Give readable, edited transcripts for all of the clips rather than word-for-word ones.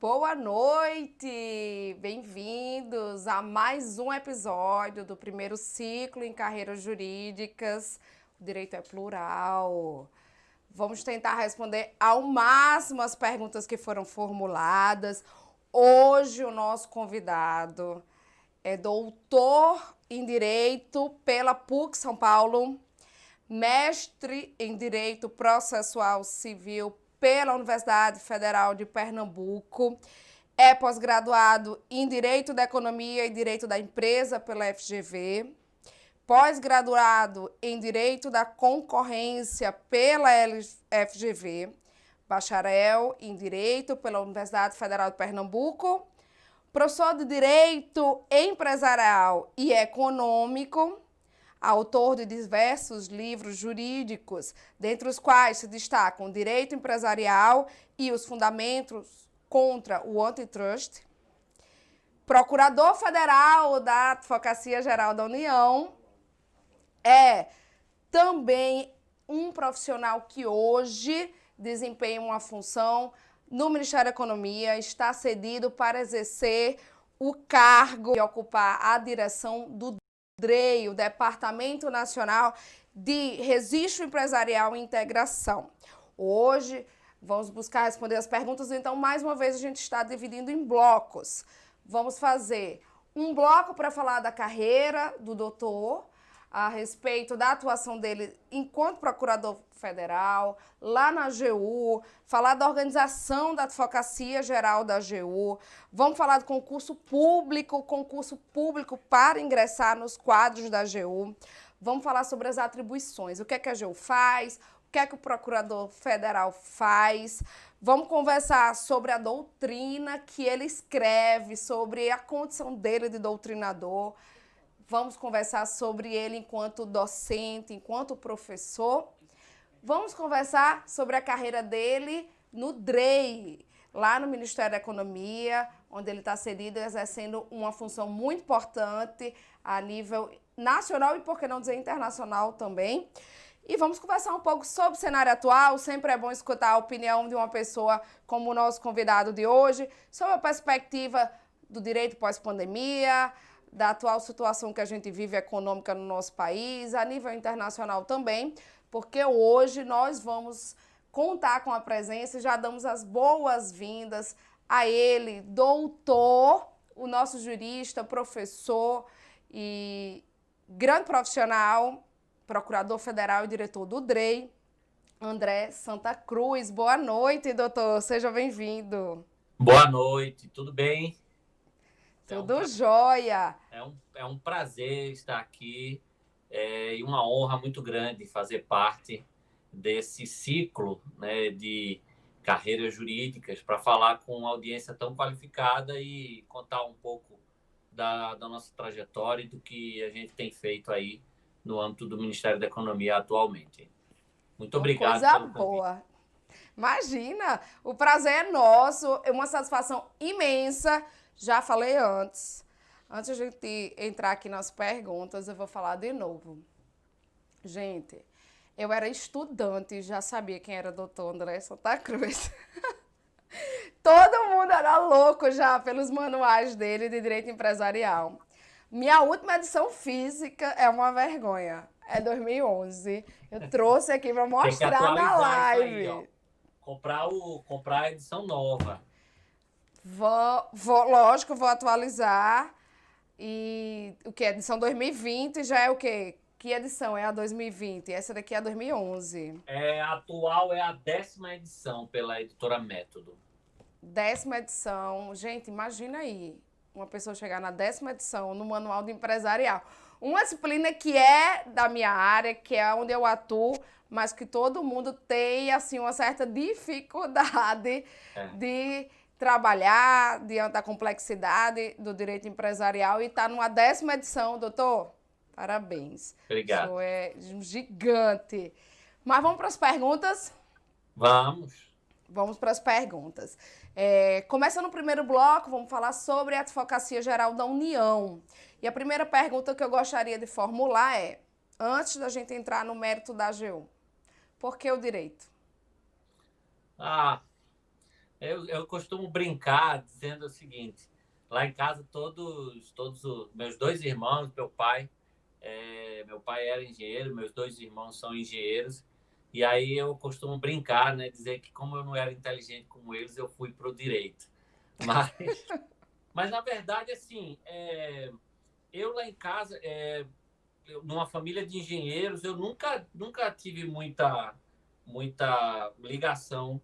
Boa noite! Bem-vindos a mais um episódio do primeiro ciclo em carreiras jurídicas. O direito é plural. Vamos tentar responder ao máximo as perguntas que foram formuladas. Hoje o nosso convidado é doutor em Direito pela PUC São Paulo, mestre em Direito Processual Civil pela Universidade Federal de Pernambuco, é pós-graduado em Direito da Economia e Direito da Empresa pela FGV, pós-graduado em Direito da Concorrência pela FGV, bacharel em Direito pela Universidade Federal de Pernambuco, professor de Direito Empresarial e Econômico, autor de diversos livros jurídicos, dentre os quais se destacam Direito Empresarial e os Fundamentos contra o Antitrust, procurador federal da Advocacia Geral da União, é também um profissional que hoje desempenha uma função no Ministério da Economia, está cedido para exercer o cargo e ocupar a direção do DREI, o Departamento Nacional de Registro Empresarial e Integração. Hoje vamos buscar responder as perguntas, então mais uma vez a gente está dividindo em blocos. Vamos fazer um bloco para falar da carreira do doutor, a respeito da atuação dele enquanto procurador federal, lá na AGU, falar da organização da Advocacia Geral da AGU, vamos falar do concurso público para ingressar nos quadros da AGU, vamos falar sobre as atribuições, o que é que a AGU faz, o que é que o procurador federal faz, vamos conversar sobre a doutrina que ele escreve, sobre a condição dele de doutrinador. Vamos conversar sobre ele enquanto docente, enquanto professor. Vamos conversar sobre a carreira dele no DREI, lá no Ministério da Economia, onde ele está cedido e exercendo uma função muito importante a nível nacional e, por que não dizer, internacional também. E vamos conversar um pouco sobre o cenário atual. Sempre é bom escutar a opinião de uma pessoa como o nosso convidado de hoje, sobre a perspectiva do direito pós-pandemia, da atual situação que a gente vive econômica no nosso país, a nível internacional também, porque hoje nós vamos contar com a presença e já damos as boas-vindas a ele, doutor, o nosso jurista, professor e grande profissional, procurador federal e diretor do DREI, André Santa Cruz. Boa noite, doutor, seja bem-vindo. Boa noite, tudo bem? Tudo jóia. É um prazer estar aqui e uma honra muito grande fazer parte desse ciclo, né, de carreiras jurídicas para falar com uma audiência tão qualificada e contar um pouco da nossa trajetória e do que a gente tem feito aí no âmbito do Ministério da Economia atualmente. Muito obrigado Coisa pelo convite. boa. Imagina, o prazer é nosso, é uma satisfação imensa. Já falei antes de a gente entrar aqui nas perguntas, eu vou falar de novo. Gente, eu era estudante e já sabia quem era doutor André Santa Cruz. Todo mundo era louco já pelos manuais dele de direito empresarial. Minha última edição física é uma vergonha, é 2011. Eu trouxe aqui para mostrar na live. Isso aí, ó. Comprar a edição nova. Lógico, vou atualizar. E o que? Edição 2020 já é o quê? Que edição é a 2020? Essa daqui é a 2011. A atual é a 10ª edição pela editora Método. 10ª edição. Gente, imagina aí, uma pessoa chegar na 10ª edição no Manual do Empresarial. Uma disciplina que é da minha área, que é onde eu atuo, mas que todo mundo tem, assim, uma certa dificuldade de trabalhar diante da complexidade do direito empresarial e está numa 10ª edição, doutor. Parabéns. Obrigado. Isso é um gigante. Mas vamos para as perguntas? Vamos. Vamos para as perguntas. Começando no primeiro bloco, vamos falar sobre a Advocacia Geral da União. E a primeira pergunta que eu gostaria de formular é, antes da gente entrar no mérito da AGU, por que o direito? Eu costumo brincar dizendo o seguinte: lá em casa, todos os meus dois irmãos, meu pai era engenheiro, meus dois irmãos são engenheiros, e aí eu costumo brincar, né, dizer que como eu não era inteligente como eles, eu fui para o direito. Mas, mas na verdade, assim, eu lá em casa, numa família de engenheiros, eu nunca tive muita ligação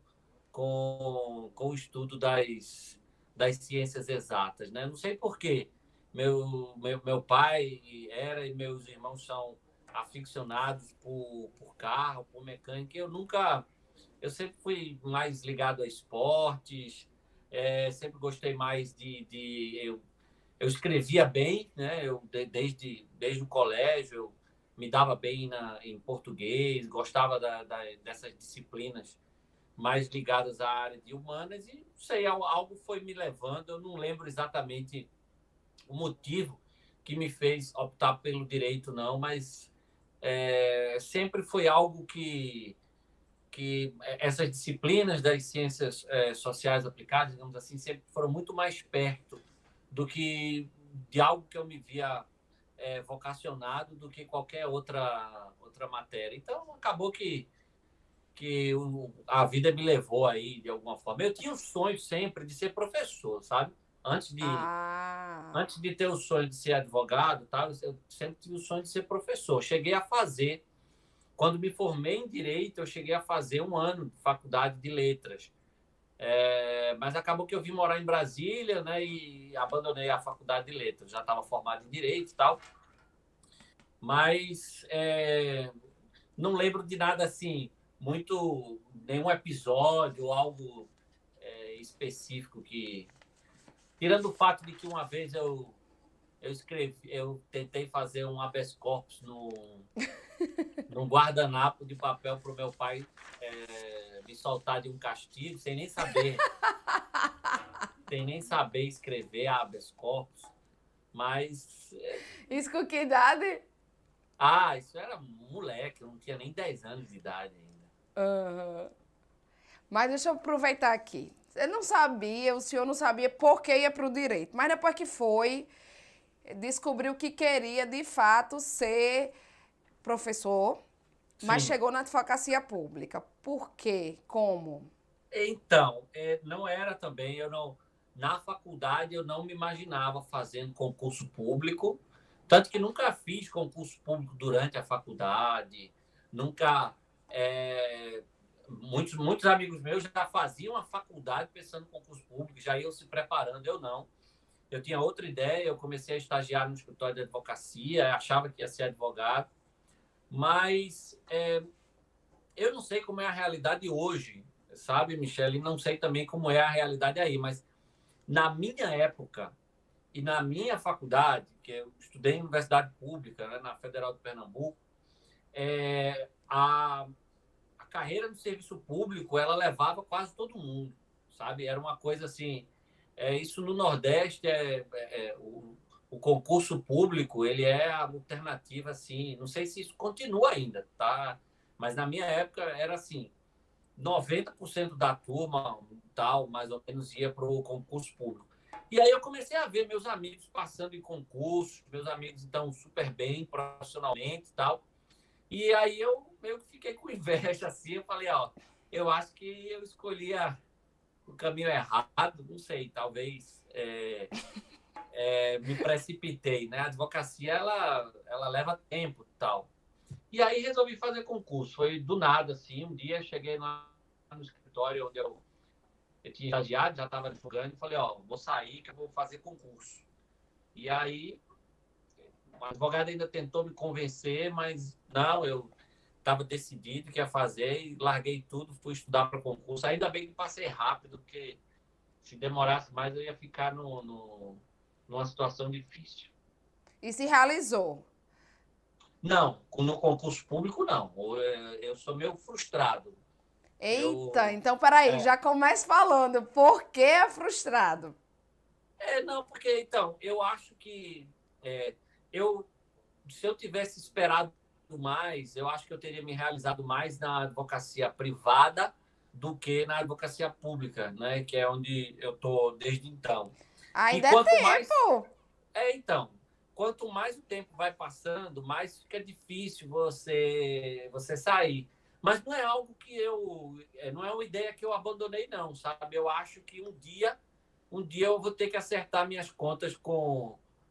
com o estudo das ciências exatas, né? Não sei por quê. Meu pai era e meus irmãos são aficionados por carro, por mecânica. Eu sempre fui mais ligado a esportes, sempre gostei mais eu escrevia bem, né? Desde o colégio, eu me dava bem em português, gostava dessas disciplinas mais ligadas à área de humanas e, não sei, algo foi me levando, eu não lembro exatamente o motivo que me fez optar pelo direito, não, mas sempre foi algo que essas disciplinas das ciências sociais aplicadas, digamos assim, sempre foram muito mais perto do que de algo que eu me via vocacionado do que qualquer outra matéria. Então, acabou que a vida me levou aí de alguma forma. Eu tinha um sonho sempre de ser professor, sabe? Antes de, Ah, antes de ter o sonho de ser advogado, tá? Eu sempre tive o sonho de ser professor. Cheguei a fazer, quando me formei em Direito, eu cheguei a fazer um ano de faculdade de letras. Mas acabou que eu vim morar em Brasília, né? E abandonei a faculdade de letras. Já estava formado em Direito e tal. Mas não lembro de nada assim, nenhum episódio ou algo específico que. Tirando o fato de que uma vez eu tentei fazer um habeas corpus num guardanapo de papel para o meu pai me soltar de um castigo, sem nem saber escrever habeas corpus. Mas. isso com que idade? Isso era moleque, eu não tinha nem 10 anos de idade ainda. Aham. Mas deixa eu aproveitar aqui. Você não sabia, o senhor não sabia por que ia para o direito, mas depois que foi, descobriu que queria de fato ser professor, mas Sim. chegou na advocacia pública. Por quê? Como? Então, não era também, na faculdade eu não me imaginava fazendo concurso público, tanto que nunca fiz concurso público durante a faculdade, nunca, muitos amigos meus já faziam a faculdade pensando em concurso público, já iam se preparando, eu não. Eu tinha outra ideia, eu comecei a estagiar no escritório de advocacia, achava que ia ser advogado, mas eu não sei como é a realidade hoje, sabe, Michele? Não sei também como é a realidade aí, mas na minha época e na minha faculdade, que eu estudei em universidade pública, né, na Federal de Pernambuco, a carreira no serviço público, ela levava quase todo mundo, sabe? Era uma coisa assim, isso no Nordeste, o concurso público, ele é a alternativa, assim, não sei se isso continua ainda, tá? Mas na minha época era assim, 90% da turma, tal, mais ou menos, ia para o concurso público. E aí eu comecei a ver meus amigos passando em concursos, meus amigos estão super bem profissionalmente e tal. E aí eu meio que fiquei com inveja, assim, eu falei, ó, eu acho que eu escolhi o caminho errado, não sei, talvez me precipitei, né? A advocacia, ela leva tempo e tal. E aí resolvi fazer concurso, foi do nada, assim, um dia cheguei lá no escritório onde eu tinha estagiado, já estava advogando, e falei, ó, vou sair que eu vou fazer concurso. E aí, o advogado ainda tentou me convencer, mas não, eu estava decidido que ia fazer e larguei tudo, fui estudar para concurso. Ainda bem que passei rápido, porque se demorasse mais eu ia ficar numa situação difícil. E se realizou. Não, no concurso público não. Eu sou meio frustrado. Eita, Eu, então peraí, é, já começa falando. Por que é frustrado? não, porque então, eu acho que é, eu, se eu tivesse esperado mais, eu acho que eu teria me realizado mais na advocacia privada do que na advocacia pública, né? Que é onde eu estou desde então. E Ainda é quanto mais... tempo. Então, quanto mais o tempo vai passando, mais fica difícil você sair. Mas não é algo que não é uma ideia que eu abandonei, não, sabe? Eu acho que um dia eu vou ter que acertar minhas contas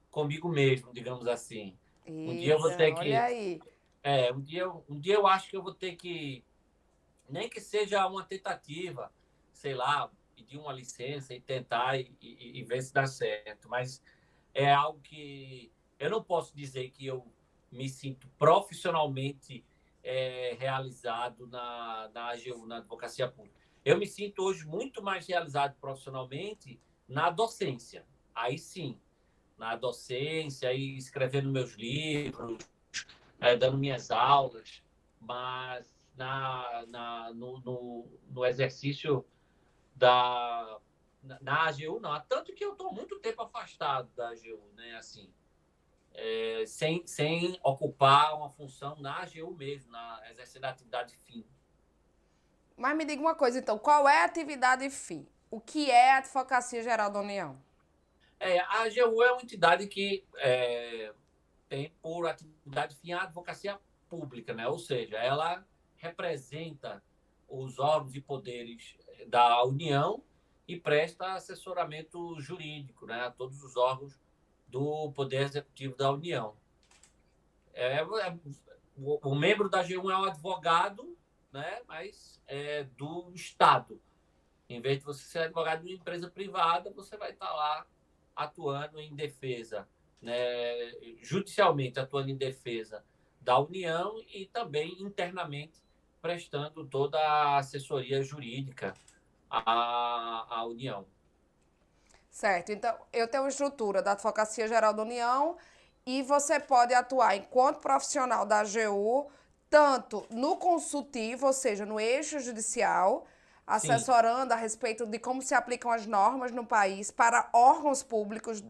comigo mesmo, digamos assim. Um dia eu vou Eita, ter olha que, aí. um dia eu acho que eu vou ter que, nem que seja uma tentativa, sei lá, pedir uma licença e tentar e ver se dá certo. Mas é algo que eu não posso dizer que eu me sinto profissionalmente realizado na AGU, na advocacia pública. Eu me sinto hoje muito mais realizado profissionalmente na docência. Aí sim, na docência, aí escrevendo meus livros, dando minhas aulas, mas no exercício na AGU, não. Tanto que eu estou muito tempo afastado da AGU, né? Assim, sem ocupar uma função na AGU mesmo, exercendo a atividade fim. Mas me diga uma coisa, então, qual é a atividade fim? O que é a Advocacia Geral da União? A AGU é uma entidade que tem por atividade fim a advocacia pública, né? Ou seja, ela representa os órgãos e poderes da União e presta assessoramento jurídico, né, a todos os órgãos do Poder Executivo da União. O membro da G1 é um advogado, né, mas do Estado. Em vez de você ser advogado de uma empresa privada, você vai estar lá atuando em defesa, né, judicialmente atuando em defesa da União e também internamente prestando toda a assessoria jurídica à União. Certo, então eu tenho uma estrutura da Advocacia Geral da União e você pode atuar enquanto profissional da AGU, tanto no consultivo, ou seja, no eixo judicial, Sim, assessorando a respeito de como se aplicam as normas no país para órgãos públicos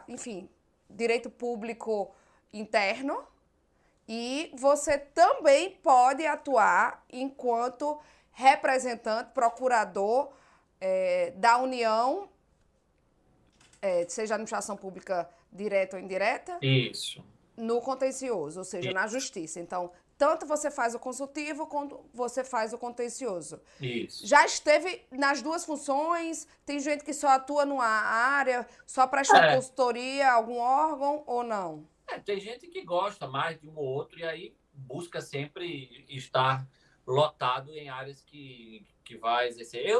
enfim, direito público interno. E você também pode atuar enquanto representante, procurador da União, seja administração pública direta ou indireta, isso. no contencioso, ou seja, na justiça. Então, tanto você faz o consultivo quanto você faz o contencioso. Isso. Já esteve nas duas funções? Tem gente que só atua numa área, só presta uma É, consultoria a algum órgão ou não? tem gente que gosta mais de um ou outro e aí busca sempre estar lotado em áreas que vai exercer.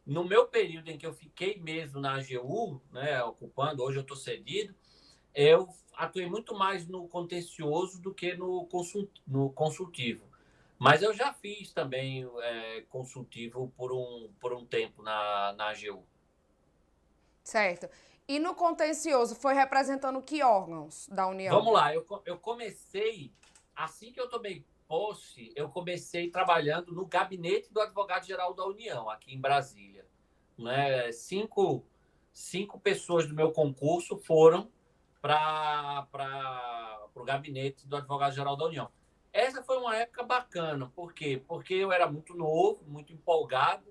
No meu período em que eu fiquei mesmo na AGU, né, ocupando, hoje eu estou cedido, eu atuei muito mais no contencioso do que no consultivo. Mas eu já fiz também consultivo por um tempo na AGU. Certo. E no contencioso, foi representando que órgãos da União? Vamos lá, eu comecei, assim que eu tomei posse, eu comecei trabalhando no gabinete do Advogado-Geral da União, aqui em Brasília. Né? Cinco pessoas do meu concurso foram para o gabinete do Advogado-Geral da União. Essa foi uma época bacana, por quê? Porque eu era muito novo, muito empolgado,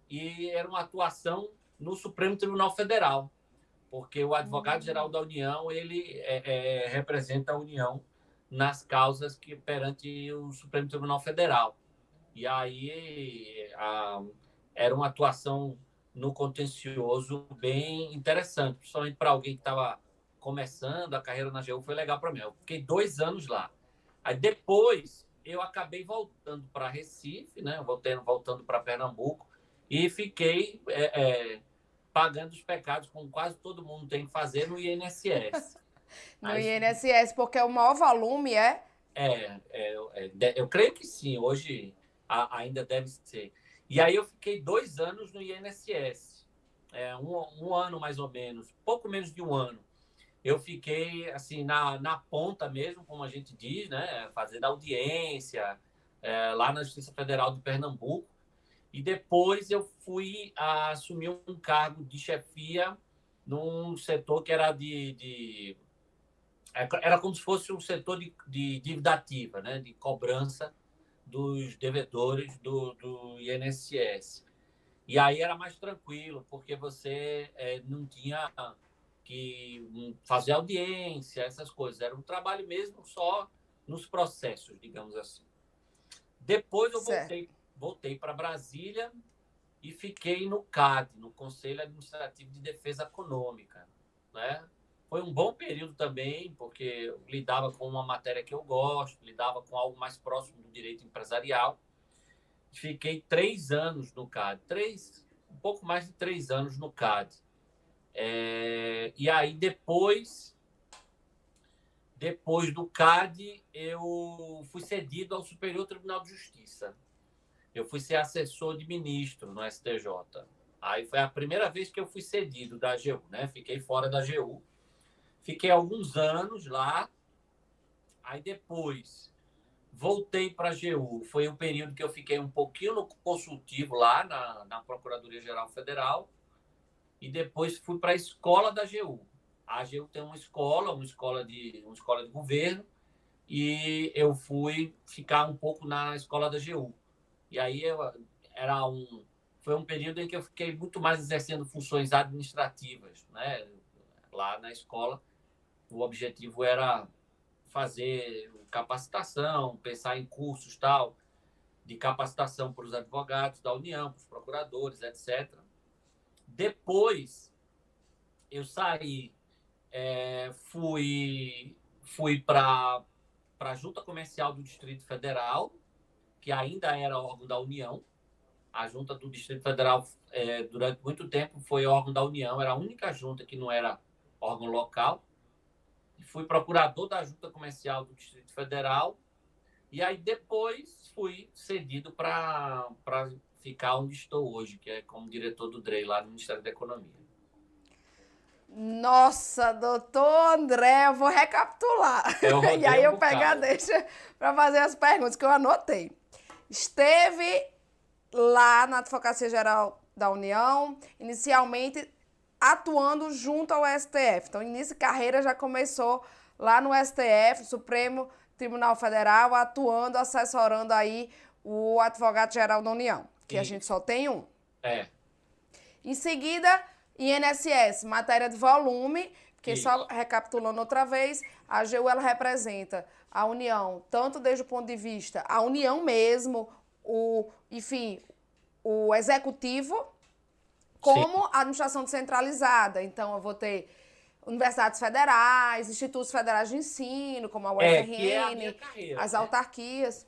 e era uma atuação no Supremo Tribunal Federal, porque o advogado-geral da União ele representa a União nas causas que perante o Supremo Tribunal Federal. E aí era uma atuação no contencioso bem interessante, principalmente para alguém que estava começando a carreira na AGU, foi legal para mim. Eu fiquei 2 anos lá. Aí depois eu acabei voltando para Recife, né? Voltando para Pernambuco e fiquei pagando os pecados, como quase todo mundo tem que fazer no INSS. No Aí, INSS, porque o maior volume é. eu creio que sim, hoje ainda deve ser. E aí eu fiquei 2 anos no INSS, um ano mais ou menos, pouco menos de um ano. Eu fiquei assim na ponta mesmo, como a gente diz, né, fazendo audiência lá na Justiça Federal de Pernambuco. E depois eu fui assumir um cargo de chefia num setor que era era como se fosse um setor de dívida ativa, né, de cobrança dos devedores do INSS. E aí era mais tranquilo, porque você não tinha que fazer audiência, essas coisas. Era um trabalho mesmo só nos processos, digamos assim. Depois eu Certo. voltei para Brasília e fiquei no CAD, no Conselho Administrativo de Defesa Econômica, né? Foi um bom período também, porque eu lidava com uma matéria que eu gosto, lidava com algo mais próximo do direito empresarial. Fiquei 3 anos no CAD, um pouco mais de 3 anos no CAD. E aí, depois do CAD, eu fui cedido ao Superior Tribunal de Justiça. Eu fui ser assessor de ministro no STJ. Aí foi a primeira vez que eu fui cedido da AGU, né? Fiquei fora da AGU. Fiquei alguns anos lá. Aí depois voltei para a AGU. Foi um período que eu fiquei um pouquinho no consultivo lá na Procuradoria-Geral Federal. E depois fui para a escola da AGU. A AGU tem uma escola de governo, e eu fui ficar um pouco na escola da AGU. E aí foi um período em que eu fiquei muito mais exercendo funções administrativas, né? Lá na escola, o objetivo era fazer capacitação, pensar em cursos tal, de capacitação para os advogados da União, para os procuradores, etc. Depois, eu saí, fui para a Junta Comercial do Distrito Federal, que ainda era órgão da União. A Junta do Distrito Federal, durante muito tempo, foi órgão da União, era a única junta que não era órgão local. Fui procurador da Junta Comercial do Distrito Federal, e aí depois fui cedido para ficar onde estou hoje, que é como diretor do DREI, lá no Ministério da Economia. Nossa, doutor André, eu vou recapitular. E aí eu pego a deixa para fazer as perguntas que eu anotei. Esteve lá na Advocacia Geral da União, inicialmente atuando junto ao STF. Então, início de carreira já começou lá no STF, Supremo Tribunal Federal, atuando, assessorando aí o Advogado-Geral da União, que a gente só tem um. Em seguida, INSS, matéria de volume, porque só recapitulando outra vez, a AGU ela representa a União, tanto desde o ponto de vista, a União mesmo, o executivo, como a administração descentralizada. Então, eu vou ter universidades federais, institutos federais de ensino, como a UFRN, que é a minha carreira, as autarquias.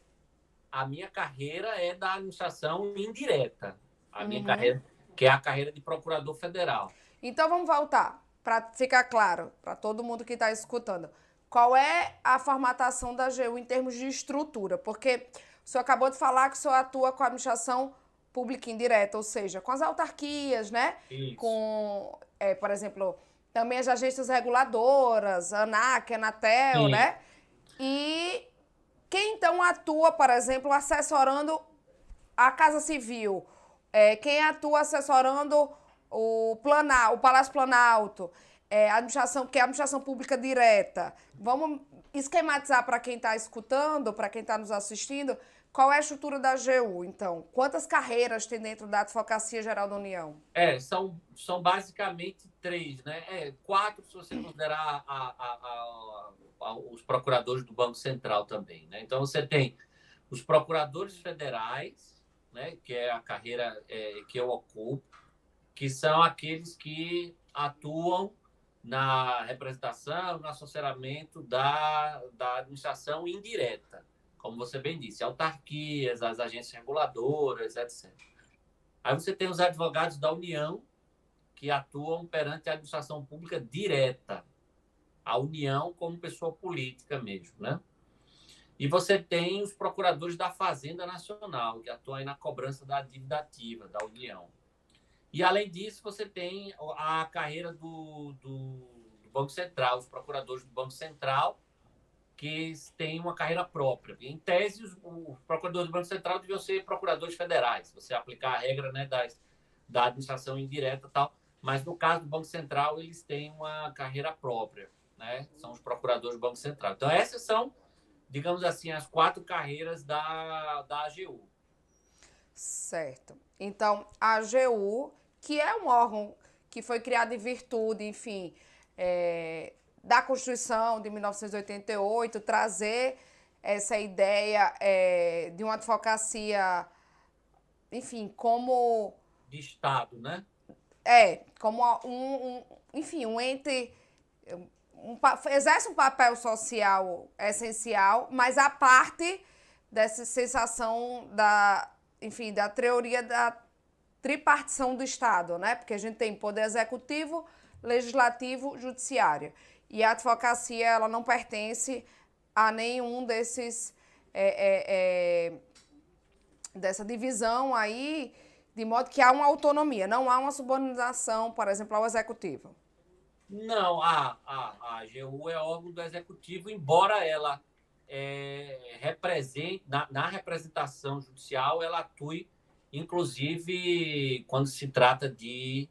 A minha carreira é da administração indireta. A minha carreira, que é a carreira de procurador federal. Então, vamos voltar, para ficar claro, para todo mundo que está escutando. Qual é a formatação da AGU em termos de estrutura? Porque o senhor acabou de falar que o senhor atua com a administração pública indireta, ou seja, com as autarquias, né? Isso. Com, por exemplo, também as agências reguladoras, ANAC, Anatel, né? E quem então atua, por exemplo, assessorando a Casa Civil? Quem atua assessorando o Palácio Planalto? A administração, que é a administração pública direta. Vamos esquematizar para quem está escutando, para quem está nos assistindo, qual é a estrutura da AGU, então? Quantas carreiras tem dentro da Advocacia Geral da União? São basicamente 3, né? 4 se você considerar os procuradores do Banco Central também, né? Então, você tem os procuradores federais, né? Que é a carreira que eu ocupo, que são aqueles que atuam na representação, no assessoramento da administração indireta, como você bem disse, autarquias, as agências reguladoras, etc. Aí você tem os advogados da União, que atuam perante a administração pública direta, a União como pessoa política mesmo, né? E você tem os procuradores da Fazenda Nacional, que atuam aí na cobrança da dívida ativa da União. E, além disso, você tem a carreira do Banco Central, os procuradores do Banco Central, que têm uma carreira própria. Em tese, os procuradores do Banco Central deviam ser procuradores federais, se você aplicar a regra, né, da administração indireta e tal. Mas, no caso do Banco Central, eles têm uma carreira própria, né? São os procuradores do Banco Central. Então, essas são, digamos assim, as 4 carreiras da AGU. Certo. Então, a AGU, que é um órgão que foi criado em virtude, enfim, da Constituição de 1988, trazer essa ideia de uma advocacia, enfim, como De Estado, né? como enfim, um ente exerce um papel social essencial, mas a parte dessa sensação enfim, da teoria da tripartição do Estado, né? Porque a gente tem poder executivo, legislativo, judiciário. E a advocacia, ela não pertence a nenhum dessa divisão aí, de modo que há uma autonomia, não há uma subordinação, por exemplo, ao executivo. Não, a AGU é órgão do executivo, embora ela represente, na representação judicial, ela atue, inclusive, quando se trata de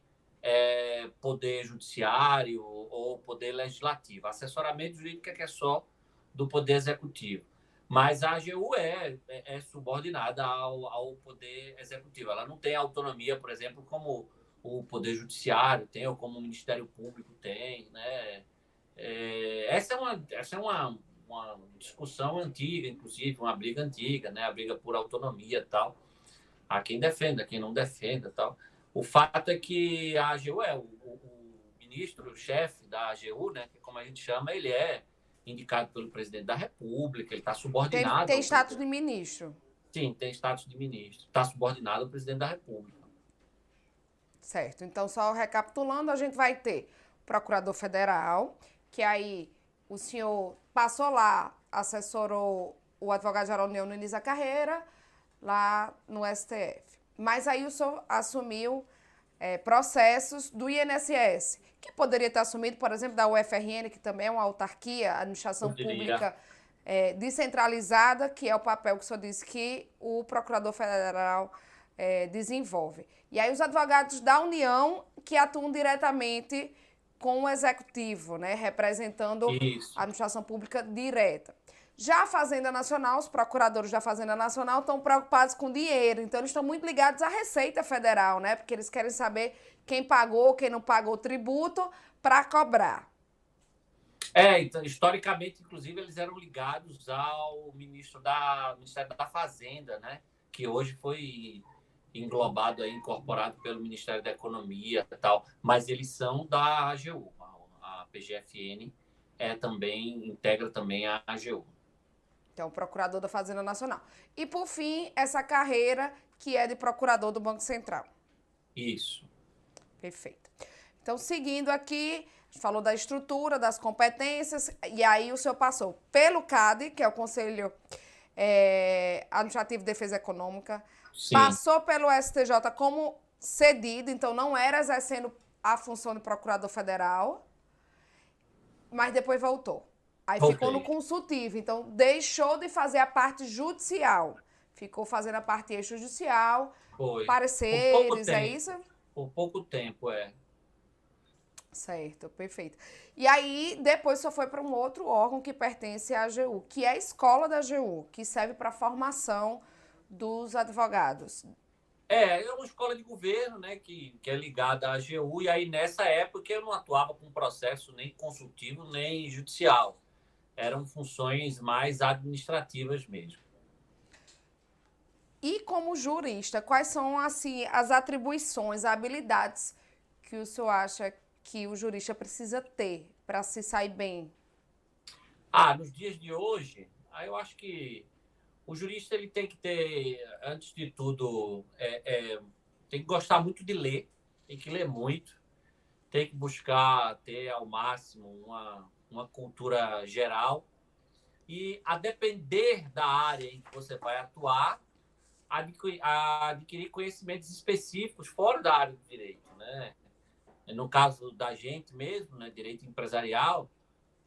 poder judiciário ou poder legislativo. Assessoramento jurídico é que é só do poder executivo. Mas a AGU é subordinada ao poder executivo. Ela não tem autonomia, por exemplo, como o Poder Judiciário tem, ou como o Ministério Público tem, né? Essa é uma discussão antiga, inclusive, uma briga antiga, né? A briga por autonomia e tal. Há quem defenda, quem não defenda tal. O fato é que a AGU o ministro-chefe da AGU, né? Que como a gente chama, ele é indicado pelo presidente da República, ele está subordinado. Tem status de ministro. Sim, tem status de ministro. Está subordinado ao presidente da República. Certo. Então, só recapitulando, a gente vai ter o procurador federal, que aí o senhor passou lá, assessorou o advogado-geral Neuno Elisa Carreira, lá no STF. Mas aí o senhor assumiu processos do INSS, que poderia ter assumido, por exemplo, da UFRN, que também é uma autarquia, administração pública descentralizada, que é o papel que o senhor disse que o procurador federal desenvolve. E aí os advogados da União que atuam diretamente com o executivo, né, representando Isso. a administração pública direta. Já a Fazenda Nacional, os procuradores da Fazenda Nacional estão preocupados com dinheiro, então eles estão muito ligados à Receita Federal, né, porque eles querem saber quem pagou, quem não pagou tributo para cobrar. Então, historicamente, inclusive, eles eram ligados ao Ministério da Fazenda, né, que hoje foi englobado, incorporado pelo Ministério da Economia e tal, mas eles são da AGU. A PGFN integra também a AGU. Então, procurador da Fazenda Nacional. E, por fim, essa carreira que é de procurador do Banco Central. Isso. Perfeito. Então, seguindo aqui, a gente falou da estrutura, das competências, e aí o senhor passou pelo CADE, que é o Conselho Administrativo de Defesa Econômica, Sim. Passou pelo STJ como cedido, então não era exercendo a função de procurador federal, mas depois voltou. Aí ficou no consultivo, então deixou de fazer a parte judicial, ficou fazendo a parte extrajudicial, pareceres, é isso? Por pouco tempo, Certo, perfeito. E aí, depois só foi para um outro órgão que pertence à AGU, que é a escola da AGU, que serve para a formação dos advogados. É uma escola de governo, né, que é ligada à AGU, e aí nessa época eu não atuava com processo nem consultivo, nem judicial. Eram funções mais administrativas mesmo. E como jurista, quais são assim as atribuições, habilidades que o senhor acha que o jurista precisa ter para se sair bem? Nos dias de hoje, eu acho que o jurista ele tem que ter, antes de tudo, tem que gostar muito de ler, tem que ler muito, tem que buscar ter ao máximo uma cultura geral e, a depender da área em que você vai atuar, adquirir conhecimentos específicos fora da área do direito, né? No caso da gente mesmo, né, direito empresarial,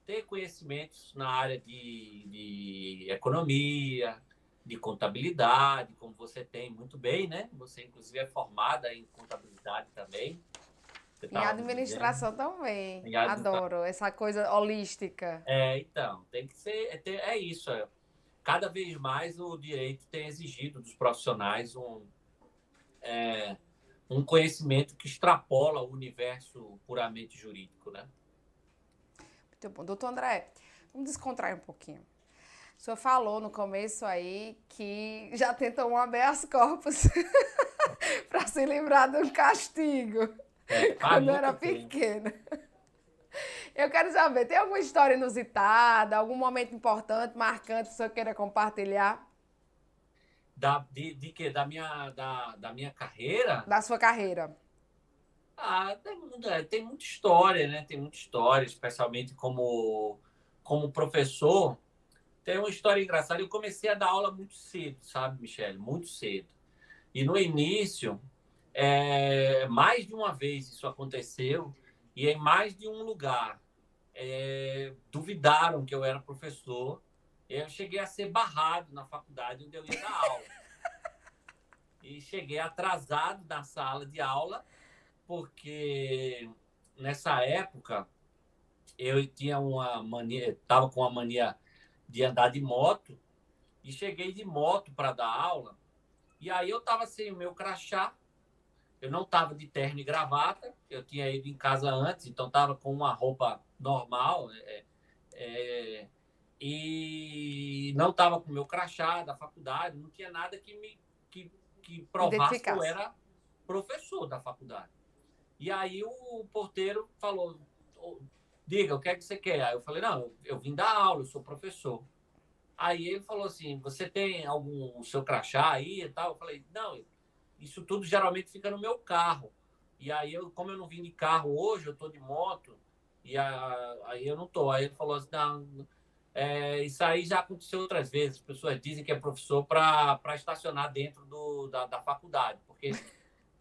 ter conhecimentos na área de economia, de contabilidade, como você tem muito bem, né? Você, inclusive, é formada em contabilidade também. Em administração também. Adoro essa coisa holística. Então, tem que ser... É isso. cada vez mais o direito tem exigido dos profissionais um conhecimento que extrapola o universo puramente jurídico, né? Muito bom. Doutor André, vamos descontrair um pouquinho. O senhor falou no começo aí que já tentou um habeas corpus para se livrar de um castigo quando era pequena. Eu quero saber, tem alguma história inusitada, algum momento importante, marcante que o senhor queira compartilhar? De quê? Da minha carreira? Da sua carreira. Tem muita história, né? Tem muita história, especialmente como professor. Tem uma história engraçada. Eu comecei a dar aula muito cedo, sabe, Michele? Muito cedo. E no início, mais de uma vez isso aconteceu, e em mais de um lugar duvidaram que eu era professor. Eu cheguei a ser barrado na faculdade onde eu ia dar aula. E cheguei atrasado na sala de aula, porque nessa época eu tinha uma mania, estava com uma mania de andar de moto, e cheguei de moto para dar aula, e aí eu estava sem o meu crachá, eu não estava de terno e gravata, eu tinha ido em casa antes, então estava com uma roupa normal, e não estava com o meu crachá da faculdade, não tinha nada que provasse que eu era professor da faculdade. E aí o porteiro falou, diga, o que é que você quer? Aí eu falei, não, eu vim dar aula, eu sou professor. Aí ele falou assim, você tem o seu crachá aí e tal? Eu falei, não, isso tudo geralmente fica no meu carro. E aí, como eu não vim de carro hoje, eu estou de moto, e aí eu não estou. Aí ele falou assim, não, isso aí já aconteceu outras vezes. As pessoas dizem que é professor para estacionar dentro da faculdade, porque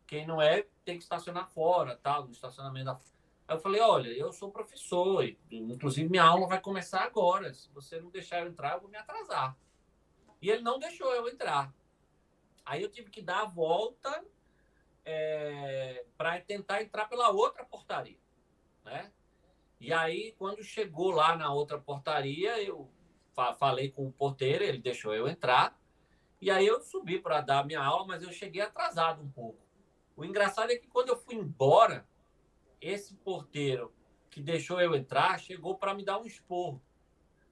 quem não é tem que estacionar fora, tal, no estacionamento da. Aí eu falei, olha, eu sou professor, inclusive minha aula vai começar agora. Se você não deixar eu entrar, eu vou me atrasar. E ele não deixou eu entrar. Aí eu tive que dar a volta para tentar entrar pela outra portaria, né? E aí, quando chegou lá na outra portaria, eu falei com o porteiro, ele deixou eu entrar. E aí eu subi para dar a minha aula, mas eu cheguei atrasado um pouco. O engraçado é que quando eu fui embora, esse porteiro que deixou eu entrar chegou para me dar um esporro,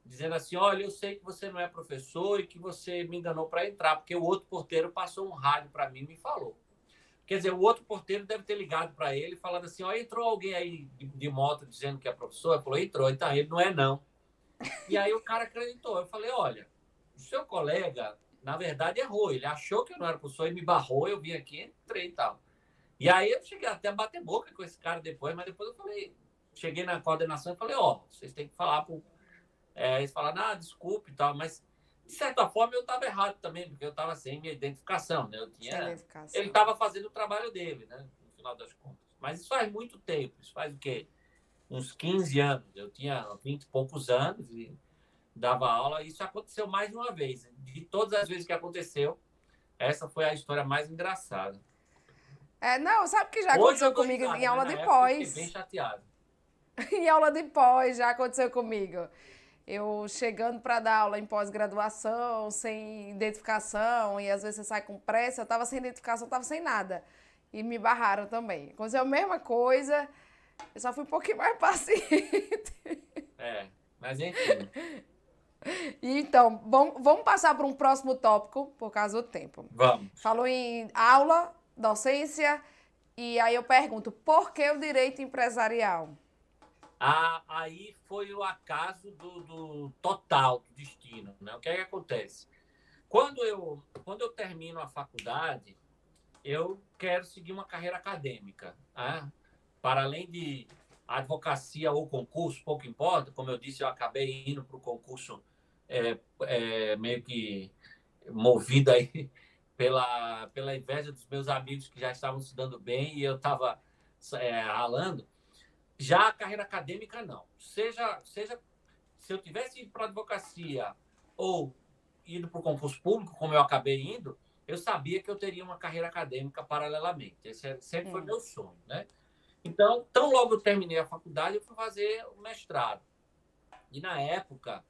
dizendo assim, olha, eu sei que você não é professor e que você me enganou para entrar, porque o outro porteiro passou um rádio para mim e me falou. Quer dizer, o outro porteiro deve ter ligado para ele falando assim, ó, entrou alguém aí de moto dizendo que é professor? Ele falou, entrou. Então, ele não é não. E aí o cara acreditou. Eu falei, olha, o seu colega, na verdade, errou. Ele achou que eu não era professor e me barrou, eu vim aqui, entrei e tal. E aí eu cheguei até a bater boca com esse cara depois, mas depois eu falei, cheguei na coordenação e falei, ó, vocês têm que falar pro... eles falaram, desculpe e tal, mas de certa forma eu estava errado também, porque eu estava sem minha identificação, né? Ele estava fazendo o trabalho dele, né? No final das contas. Mas isso faz muito tempo, isso faz o quê? Uns 15 anos. Eu tinha 20 e poucos anos e dava aula, e isso aconteceu mais de uma vez. De todas as vezes que aconteceu, essa foi a história mais engraçada. Não, sabe que já aconteceu comigo em aula de pós. Eu fiquei bem chateado. Em aula de pós já aconteceu comigo. Eu chegando para dar aula em pós-graduação, sem identificação, e às vezes você sai com pressa, eu estava sem identificação, estava sem nada. E me barraram também. Aconteceu a mesma coisa, eu só fui um pouquinho mais paciente. Mas enfim. Então, vamos passar para um próximo tópico, por causa do tempo. Vamos. Falou em aula, docência, e aí eu pergunto, por que o direito empresarial? Aí foi o acaso do total, do destino, né? O que é que acontece? Quando eu termino a faculdade, eu quero seguir uma carreira acadêmica, né? Para além de advocacia ou concurso, pouco importa. Como eu disse, eu acabei indo para o concurso meio que movido aí pela inveja dos meus amigos que já estavam se dando bem e eu estava ralando. Já a carreira acadêmica, não. Seja se eu tivesse ido para a advocacia ou ido para o concurso público, como eu acabei indo, eu sabia que eu teria uma carreira acadêmica paralelamente. Esse sempre foi meu sonho, né? Então, tão logo eu terminei a faculdade, eu fui fazer o mestrado. E, na época,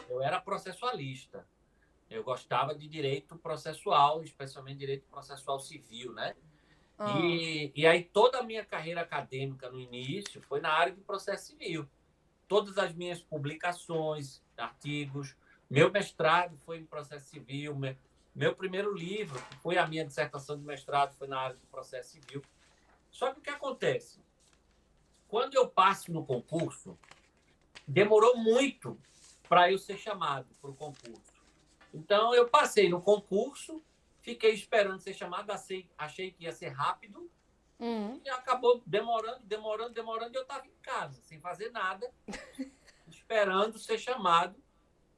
eu era processualista. Eu gostava de direito processual, especialmente direito processual civil, né? E aí toda a minha carreira acadêmica no início foi na área de processo civil. Todas as minhas publicações, artigos, meu mestrado foi em processo civil, meu primeiro livro, que foi a minha dissertação de mestrado, foi na área de processo civil. Só que o que acontece? Quando eu passo no concurso, demorou muito para eu ser chamado para o concurso. Então, eu passei no concurso, fiquei esperando ser chamado, achei que ia ser rápido, e acabou demorando, e eu estava em casa, sem fazer nada, esperando ser chamado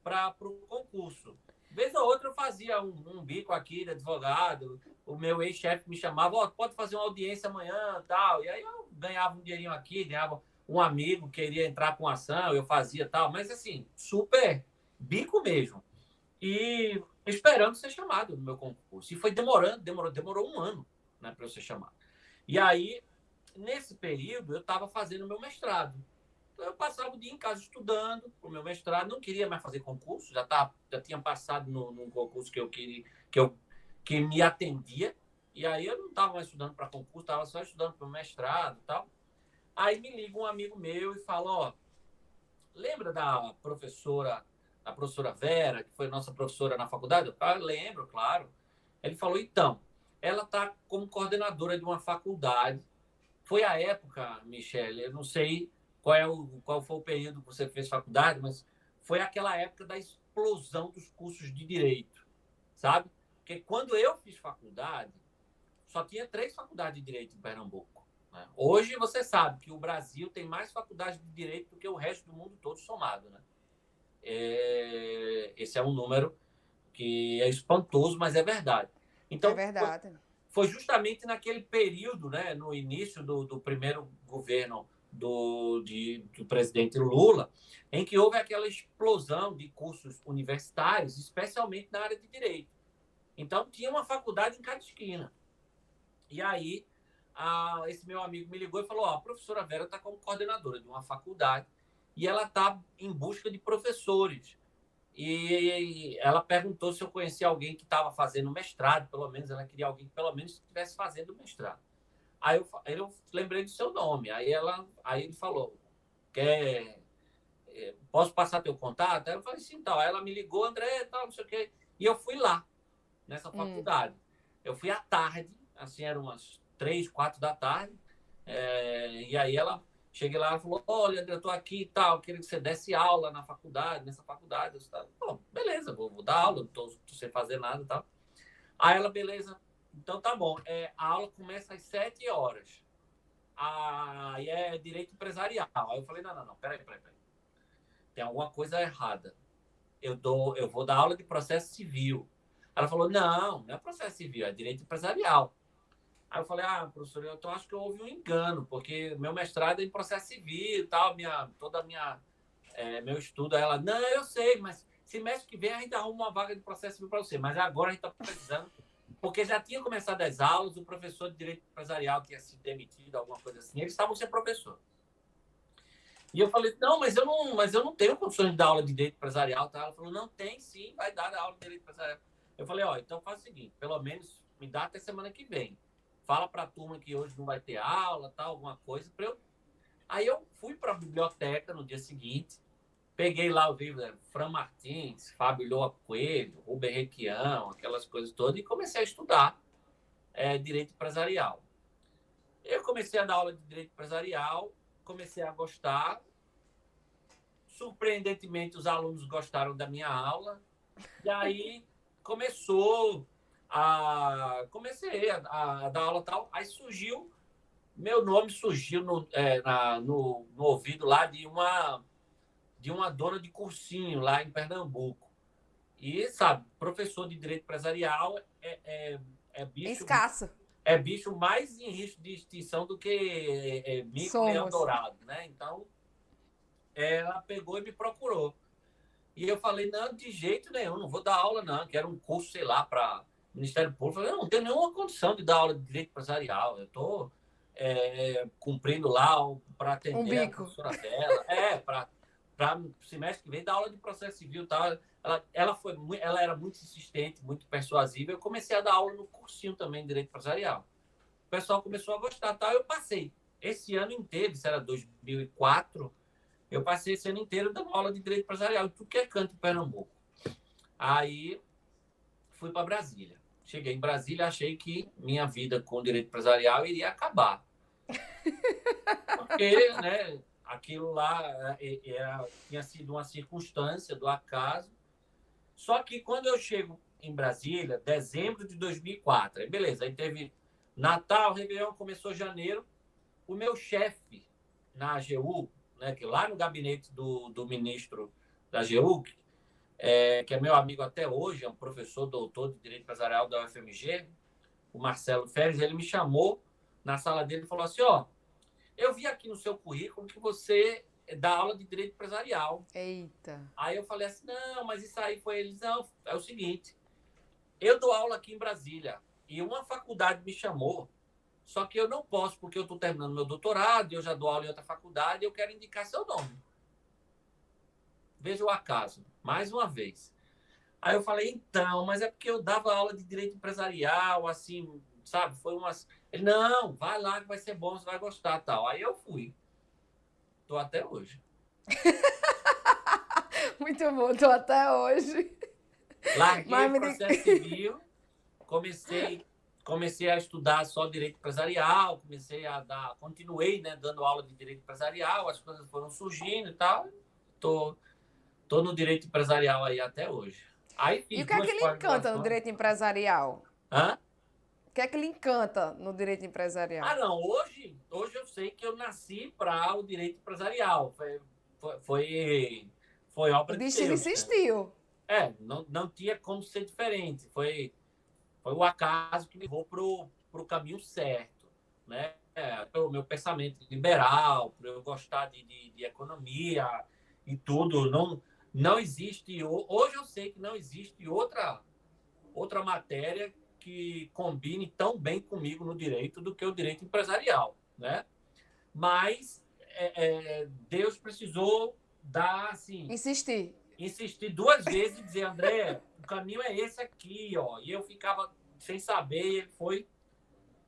para o concurso. Vez ou outra eu fazia um bico aqui de advogado, o meu ex-chefe me chamava, pode fazer uma audiência amanhã, tal, e aí eu ganhava um dinheirinho aqui, ganhava um amigo queria entrar com ação, eu fazia tal, mas assim, super bico mesmo. E esperando ser chamado no meu concurso. E foi demorou um ano, né, para eu ser chamado. E aí, nesse período, eu estava fazendo o meu mestrado. Então, eu passava o dia em casa estudando o meu mestrado, não queria mais fazer concurso, já tinha passado num concurso que eu queria, que me atendia, e aí eu não estava mais estudando para concurso, estava só estudando para o mestrado e tal. Aí me liga um amigo meu e fala, lembra da professora Vera, que foi nossa professora na faculdade? Eu lembro, claro. Ele falou, então, ela está como coordenadora de uma faculdade. Foi a época, Michele, eu não sei qual foi o período que você fez faculdade, mas foi aquela época da explosão dos cursos de direito, sabe? Porque quando eu fiz faculdade, só tinha 3 faculdades de direito em Pernambuco. Né? Hoje você sabe que o Brasil tem mais faculdades de direito do que o resto do mundo todo somado, né? Esse é um número que é espantoso, mas é verdade. Então, é verdade. Foi justamente naquele período, né, no início do primeiro governo do presidente Lula, em que houve aquela explosão de cursos universitários, especialmente na área de direito. Então, tinha uma faculdade em cada esquina. E aí, esse meu amigo me ligou e falou, a professora Vera está como coordenadora de uma faculdade e ela está em busca de professores. E ela perguntou se eu conhecia alguém que estava fazendo mestrado, pelo menos ela queria alguém que pelo menos estivesse fazendo mestrado. Aí eu lembrei do seu nome. Aí ele falou, posso passar teu contato? Aí eu falei, sim, tal. Aí ela me ligou, André, tal, não sei o quê. E eu fui lá, nessa faculdade. Eu fui à tarde, assim, eram umas 3, 4 da tarde. E aí cheguei lá e falou, olha, André, eu tô aqui e tal, queria que você desse aula nessa faculdade. Eu disse, bom, beleza, vou dar aula, não tô sem fazer nada e tal. Aí ela, beleza, então tá bom. A aula começa às 7 horas. Aí é direito empresarial. Aí eu falei, não, peraí. Tem alguma coisa errada. Eu vou dar aula de processo civil. Ela falou, não é processo civil, é direito empresarial. Aí eu falei, professor, eu acho que houve um engano, porque meu mestrado é em processo civil e tal, meu estudo. Aí ela, não, eu sei, mas semestre que vem a gente arruma uma vaga de processo civil para você. Mas agora a gente está precisando, porque já tinha começado as aulas, o professor de direito empresarial tinha sido demitido, alguma coisa assim, eles estavam sem professor. E eu falei, não, mas eu não tenho condições de dar aula de direito empresarial. Tá? Ela falou, não, tem sim, vai dar aula de direito empresarial. Eu falei, então faz o seguinte, pelo menos me dá até semana que vem. Fala para a turma que hoje não vai ter aula, tal, alguma coisa. Aí eu fui para a biblioteca no dia seguinte, peguei lá o livro Fran Martins, Fábio Lhoa Coelho, Ruben Requião, aquelas coisas todas, e comecei a estudar direito empresarial. Eu comecei a dar aula de direito empresarial, comecei a gostar. Surpreendentemente, os alunos gostaram da minha aula. E aí comecei a dar aula tal. Aí meu nome surgiu no ouvido lá de uma dona de cursinho lá em Pernambuco. E, sabe, professor de direito empresarial é bicho... Escasso. É bicho mais em risco de extinção do que mico-leão dourado, né? Então, ela pegou e me procurou. E eu falei, não, de jeito nenhum, não vou dar aula, não. Quero um curso, sei lá, para Ministério Público. Eu falei, não tenho nenhuma condição de dar aula de direito empresarial. Eu estou cumprindo lá para atender a professora dela. para o semestre que vem dar aula de processo civil e tal. Ela era muito insistente, muito persuasiva. Eu comecei a dar aula no cursinho também de Direito Empresarial. O pessoal começou a gostar, tal. Eu passei esse ano inteiro, isso era 2004, eu passei esse ano inteiro dando aula de Direito Empresarial, tudo que é canto em Pernambuco. Aí fui para Brasília. Cheguei em Brasília, achei que minha vida com Direito Empresarial iria acabar. Porque, né, aquilo lá tinha sido uma circunstância do acaso. Só que quando eu chego em Brasília, dezembro de 2004, aí beleza, aí teve Natal, Réveillon, começou janeiro, o meu chefe na AGU, né, que lá no gabinete do ministro da AGU, que é meu amigo até hoje, é um professor doutor de Direito Empresarial da UFMG, o Marcelo Férez, ele me chamou na sala dele e falou assim, ó, eu vi aqui no seu currículo que você dá aula de Direito Empresarial. Eita. Aí eu falei assim, não, mas isso aí foi eles. Não, é o seguinte, eu dou aula aqui em Brasília e uma faculdade me chamou, só que eu não posso porque eu estou terminando meu doutorado, eu já dou aula em outra faculdade e eu quero indicar seu nome. Veja o acaso, mais uma vez. Aí eu falei, então, mas é porque eu dava aula de Direito Empresarial, assim, sabe? Foi umas... Ele, não, vai lá que vai ser bom, você vai gostar, tal. Aí eu fui. Estou até hoje. Muito bom, tô até hoje. Larguei o processo civil, comecei a estudar só direito empresarial, continuei, né, dando aula de direito empresarial, as coisas foram surgindo e tal. Tô no direito empresarial aí até hoje. Aí fiz E o que é que lhe encanta no direito empresarial? Hã? O que é que lhe encanta no direito empresarial? Ah, não, hoje eu sei que eu nasci para o direito empresarial. Foi obra O de destino Deus. insistiu. Né? Não tinha como ser diferente. Foi o acaso que me levou pro caminho certo, né? Pelo meu pensamento liberal, por eu gostar de economia e tudo. Não existe... Hoje eu sei que não existe outra matéria que combine tão bem comigo no direito do que o direito empresarial, né? Mas Deus precisou dar, assim... Insistir 2 vezes e dizer, André, o caminho é esse aqui, ó. E eu ficava sem saber, e ele foi,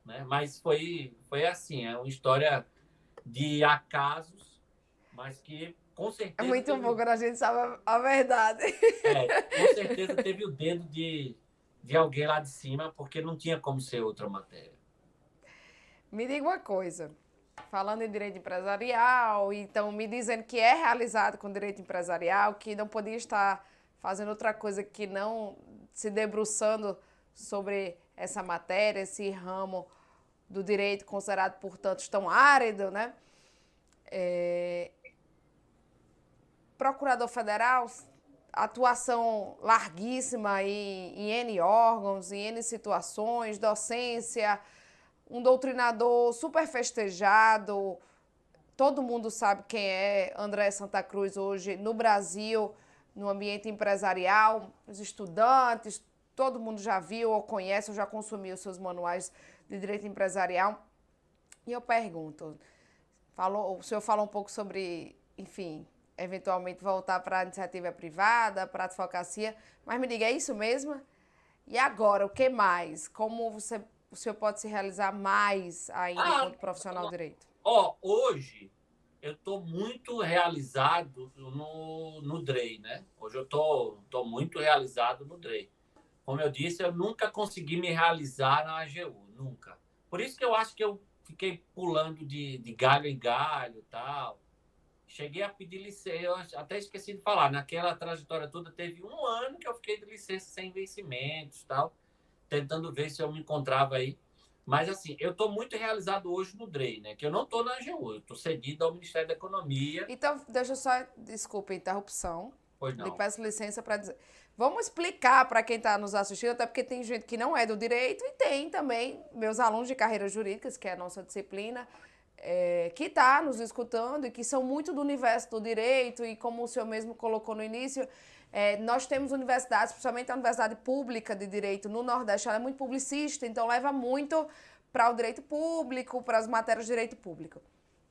né? Mas foi assim, é uma história de acasos, mas que com certeza... É muito bom quando a gente sabe a verdade. Com certeza teve o dedo de alguém lá de cima, porque não tinha como ser outra matéria. Me diga uma coisa, falando em direito empresarial, então me dizendo que é realizado com direito empresarial, que não podia estar fazendo outra coisa que não se debruçando sobre essa matéria, esse ramo do direito considerado por tantos tão árido, né? Procurador federal, atuação larguíssima em N órgãos, em N situações, docência, um doutrinador super festejado, todo mundo sabe quem é André Santa Cruz hoje no Brasil, no ambiente empresarial, os estudantes, todo mundo já viu ou conhece ou já consumiu os seus manuais de direito empresarial. E eu pergunto, o senhor falou um pouco sobre, enfim, eventualmente voltar para a iniciativa privada, para a advocacia, mas me diga, é isso mesmo? E agora, o que mais? Como o senhor pode se realizar mais ainda enquanto profissional de direito? Hoje eu estou muito realizado no DREI, né? Hoje eu estou muito realizado no DREI. Como eu disse, eu nunca consegui me realizar na AGU, nunca. Por isso que eu acho que eu fiquei pulando de galho em galho e tal. Cheguei a pedir licença, eu até esqueci de falar, naquela trajetória toda teve 1 ano que eu fiquei de licença sem vencimentos e tal, tentando ver se eu me encontrava aí. Mas, assim, eu estou muito realizado hoje no DREI, né? Que eu não estou na AGU, eu estou cedido ao Ministério da Economia. Então, deixa eu só... Desculpa a interrupção. Pois não. Lhe peço licença para dizer... Vamos explicar para quem está nos assistindo, até porque tem gente que não é do direito e tem também meus alunos de carreiras jurídicas, que é a nossa disciplina, que está nos escutando e que são muito do universo do direito e como o senhor mesmo colocou no início, nós temos universidades, principalmente a Universidade Pública de Direito no Nordeste, ela é muito publicista, então leva muito para o direito público, para as matérias de direito público.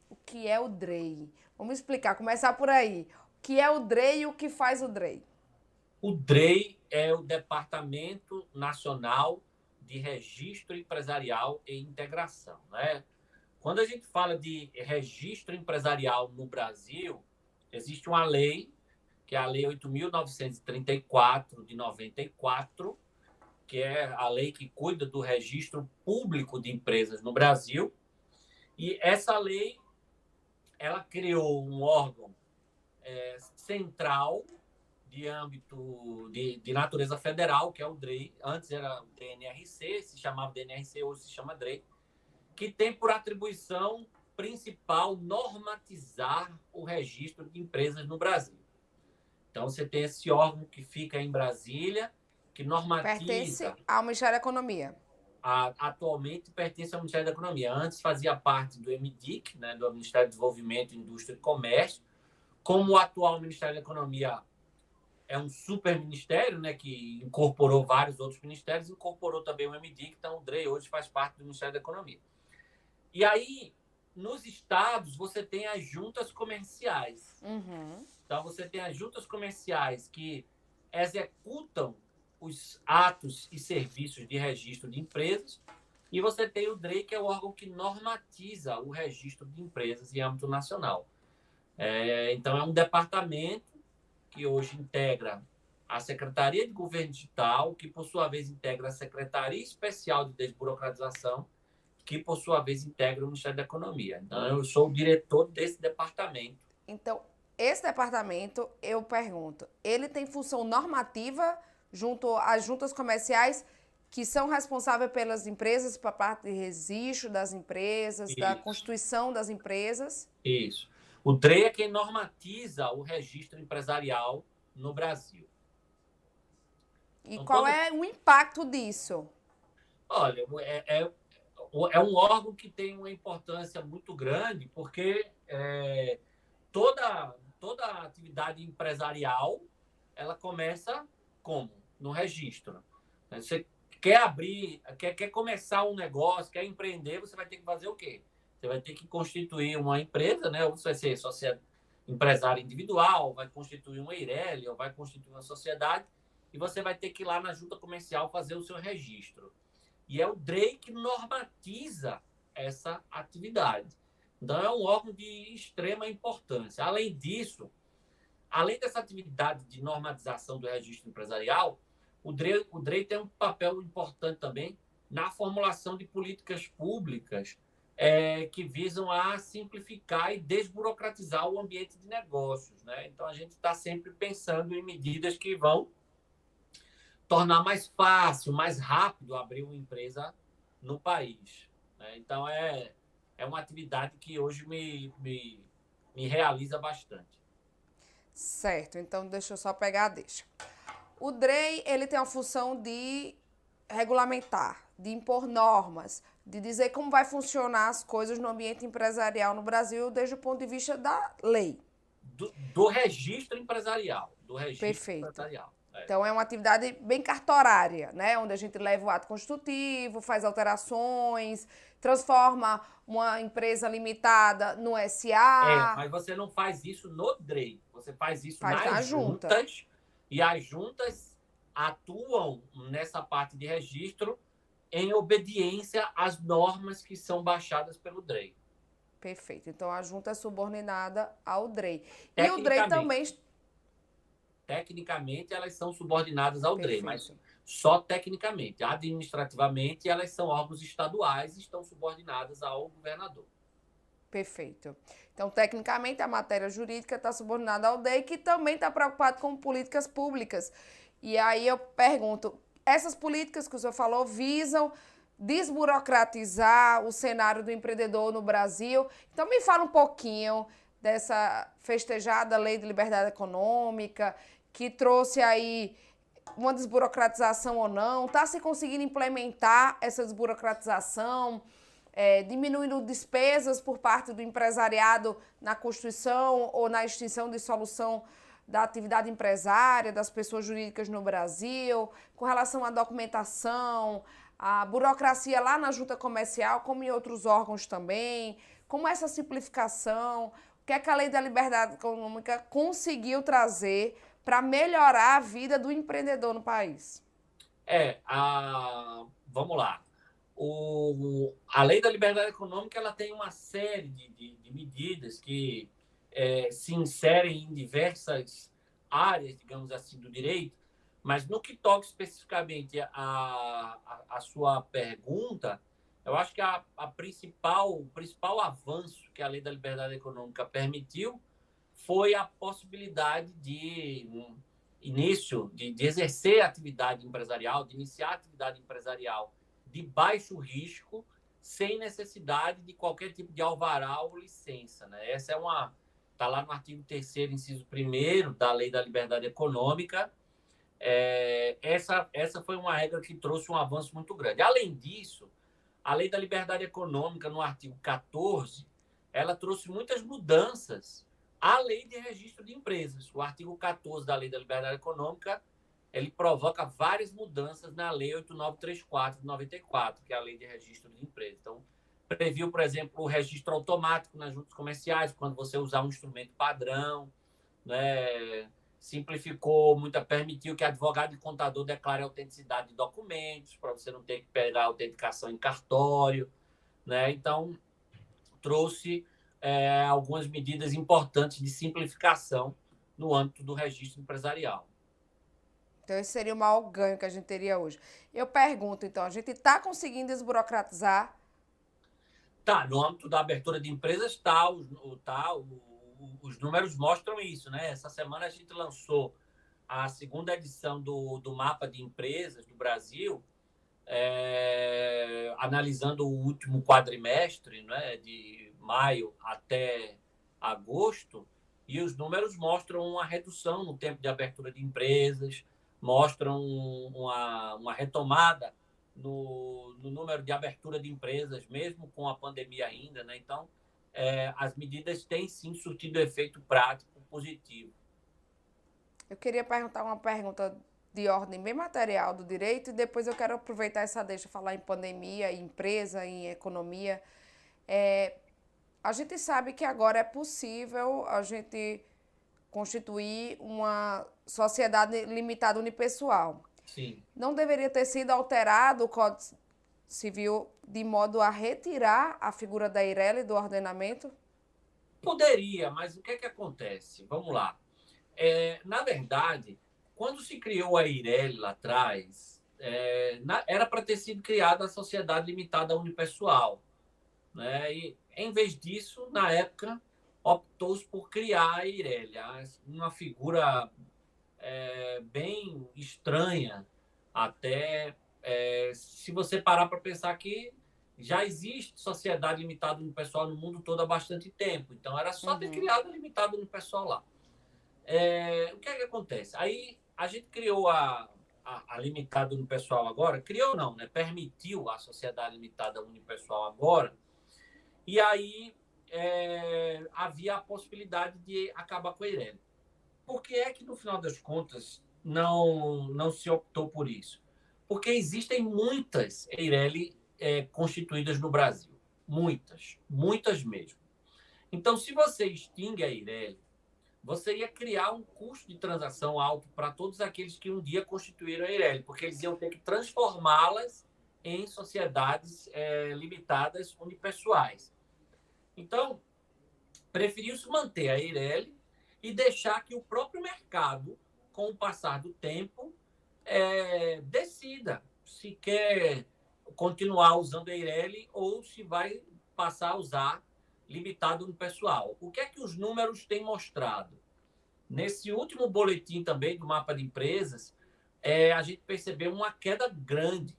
O que é o DREI? Vamos explicar, começar por aí. O que é o DREI e o que faz o DREI? O DREI é o Departamento Nacional de Registro Empresarial e Integração, né? Quando a gente fala de registro empresarial no Brasil, existe uma lei, que é a Lei 8.934, de 94, que é a lei que cuida do registro público de empresas no Brasil. E essa lei, ela criou um órgão central de âmbito de natureza federal, que é o DREI. Antes era o DNRC, se chamava DNRC, hoje se chama DREI, que tem por atribuição principal normatizar o registro de empresas no Brasil. Então, você tem esse órgão que fica em Brasília, que normatiza... Pertence ao Ministério da Economia. Atualmente pertence ao Ministério da Economia. Antes fazia parte do MDIC, né, do Ministério do Desenvolvimento, Indústria e Comércio. Como o atual Ministério da Economia é um super ministério, né, que incorporou vários outros ministérios, incorporou também o MDIC, então o DREI hoje faz parte do Ministério da Economia. E aí, nos estados, você tem as juntas comerciais. Uhum. Então, você tem as juntas comerciais que executam os atos e serviços de registro de empresas, e você tem o DREI, que é o órgão que normatiza o registro de empresas em âmbito nacional. Então, é um departamento que hoje integra a Secretaria de Governo Digital, que, por sua vez, integra a Secretaria Especial de Desburocratização, que, por sua vez, integra o Ministério da Economia. Então, eu sou o diretor desse departamento. Então, esse departamento, eu pergunto, ele tem função normativa junto às juntas comerciais que são responsáveis pelas empresas, para a parte de registro das empresas, Isso. da constituição das empresas? Isso. O DREI é quem normatiza o registro empresarial no Brasil. E então, qual é o impacto disso? Olha, é um órgão que tem uma importância muito grande, porque toda a atividade empresarial, ela começa como? No registro. Você quer abrir, quer começar um negócio, quer empreender, você vai ter que fazer o quê? Você vai ter que constituir uma empresa, né? Ou você vai ser sociedade, empresário individual, vai constituir uma EIRELI, ou vai constituir uma sociedade, e você vai ter que ir lá na junta comercial fazer o seu registro. E é o DREI que normatiza essa atividade. Então, é um órgão de extrema importância. Além disso, além dessa atividade de normatização do registro empresarial, o DREI tem um papel importante também na formulação de políticas públicas que visam a simplificar e desburocratizar o ambiente de negócios, né? Então, a gente está sempre pensando em medidas que vão tornar mais fácil, mais rápido abrir uma empresa no país, né? Então, é uma atividade que hoje me realiza bastante. Certo, então deixa eu só pegar a deixa. O DREI, ele tem a função de regulamentar, de impor normas, de dizer como vai funcionar as coisas no ambiente empresarial no Brasil desde o ponto de vista da lei. Do registro empresarial. Perfeito. Empresarial. Então, é uma atividade bem cartorária, né? Onde a gente leva o ato constitutivo, faz alterações, transforma uma empresa limitada no SA. Mas você não faz isso no DREI. Você faz isso nas juntas. junta. E as juntas atuam nessa parte de registro em obediência às normas que são baixadas pelo DREI. Perfeito. Então, a junta é subordinada ao DREI. E o DREI também... Tecnicamente, elas são subordinadas ao Perfeito. DREI, mas só tecnicamente. Administrativamente, elas são órgãos estaduais e estão subordinadas ao governador. Perfeito. Então, tecnicamente, a matéria jurídica está subordinada ao DREI, que também está preocupado com políticas públicas. E aí eu pergunto, essas políticas que o senhor falou visam desburocratizar o cenário do empreendedor no Brasil. Então, me fala um pouquinho dessa festejada Lei de Liberdade Econômica, que trouxe aí uma desburocratização ou não. Está se conseguindo implementar essa desburocratização, diminuindo despesas por parte do empresariado na constituição ou na extinção de solução da atividade empresária, das pessoas jurídicas no Brasil, com relação à documentação, a burocracia lá na junta comercial, como em outros órgãos também, como essa simplificação, que é que a Lei da Liberdade Econômica conseguiu trazer para melhorar a vida do empreendedor no país? Vamos lá. A Lei da Liberdade Econômica ela tem uma série de medidas que se inserem em diversas áreas, digamos assim, do direito, mas no que toca especificamente a sua pergunta, eu acho que o principal avanço que a Lei da Liberdade Econômica permitiu foi a possibilidade de início de exercer atividade empresarial, de iniciar atividade empresarial de baixo risco, sem necessidade de qualquer tipo de alvará ou licença, né? Está lá no artigo 3º, inciso 1º da Lei da Liberdade Econômica. Essa foi uma regra que trouxe um avanço muito grande. Além disso, a Lei da Liberdade Econômica, no artigo 14, ela trouxe muitas mudanças à Lei de Registro de Empresas. O artigo 14 da Lei da Liberdade Econômica, ele provoca várias mudanças na Lei 8934 de 94, que é a Lei de Registro de Empresas. Então, previu, por exemplo, o registro automático nas juntas comerciais, quando você usar um instrumento padrão, né? Permitiu que advogado e contador declare a autenticidade de documentos, para você não ter que pegar a autenticação em cartório, né? Então, trouxe algumas medidas importantes de simplificação no âmbito do registro empresarial. Então, esse seria o maior ganho que a gente teria hoje. Eu pergunto, então, a gente está conseguindo desburocratizar? Tá, no âmbito da abertura de empresas, tá, os números mostram isso, né? Essa semana a gente lançou a segunda edição do Mapa de Empresas do Brasil, analisando o último quadrimestre, né, de maio até agosto, e os números mostram uma redução no tempo de abertura de empresas, mostram uma retomada no número de abertura de empresas, mesmo com a pandemia ainda, né? Então, as medidas têm, sim, surtido efeito prático positivo. Eu queria perguntar uma pergunta de ordem bem material do direito e depois eu quero aproveitar essa deixa falar em pandemia, em empresa, em economia. A gente sabe que agora é possível a gente constituir uma sociedade limitada unipessoal. Sim. Não deveria ter sido alterado o Código Civil de modo a retirar a figura da Eireli do ordenamento? Poderia, mas o que é que acontece? Vamos lá. Na verdade, quando se criou a Eireli lá atrás, era para ter sido criada a Sociedade Limitada Unipessoal, né? E, em vez disso, na época, optou-se por criar a Eireli, uma figura bem estranha, até se você parar para pensar que já existe sociedade limitada unipessoal no mundo todo há bastante tempo, então era só ter criado a limitada unipessoal lá. O que é que acontece? Aí a gente criou a limitada unipessoal agora, criou não, né? Permitiu a sociedade limitada unipessoal agora, e aí havia a possibilidade de acabar com a Eireli. Por que é que, no final das contas, não se optou por isso? Porque existem muitas Eireli constituídas no Brasil. Muitas mesmo. Então, se você extingue a Eireli, você ia criar um custo de transação alto para todos aqueles que um dia constituíram a Eireli, porque eles iam ter que transformá-las em sociedades limitadas unipessoais. Então, preferiu-se manter a Eireli e deixar que o próprio mercado, com o passar do tempo, decida se quer continuar usando a Eireli ou se vai passar a usar limitado unipessoal. O que é que os números têm mostrado? Nesse último boletim também do Mapa de Empresas, a gente percebeu uma queda grande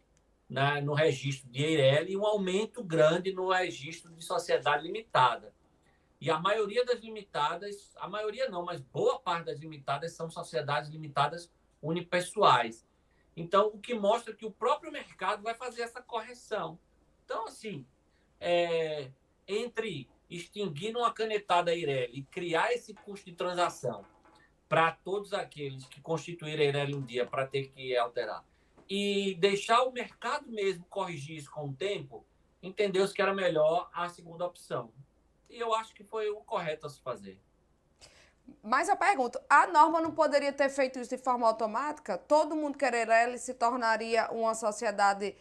no registro de Eireli e um aumento grande no registro de sociedade limitada. E a maioria das limitadas, a maioria não, mas boa parte das limitadas são sociedades limitadas unipessoais. Então, o que mostra que o próprio mercado vai fazer essa correção. Então, assim, entre extinguir uma canetada Eireli e criar esse custo de transação para todos aqueles que constituíram a Eireli um dia para ter que alterar e deixar o mercado mesmo corrigir isso com o tempo, entendeu-se que era melhor a segunda opção. e eu acho que foi o correto a se fazer. Mas eu pergunto, a norma não poderia ter feito isso de forma automática? Todo mundo querer ela e se tornaria uma sociedade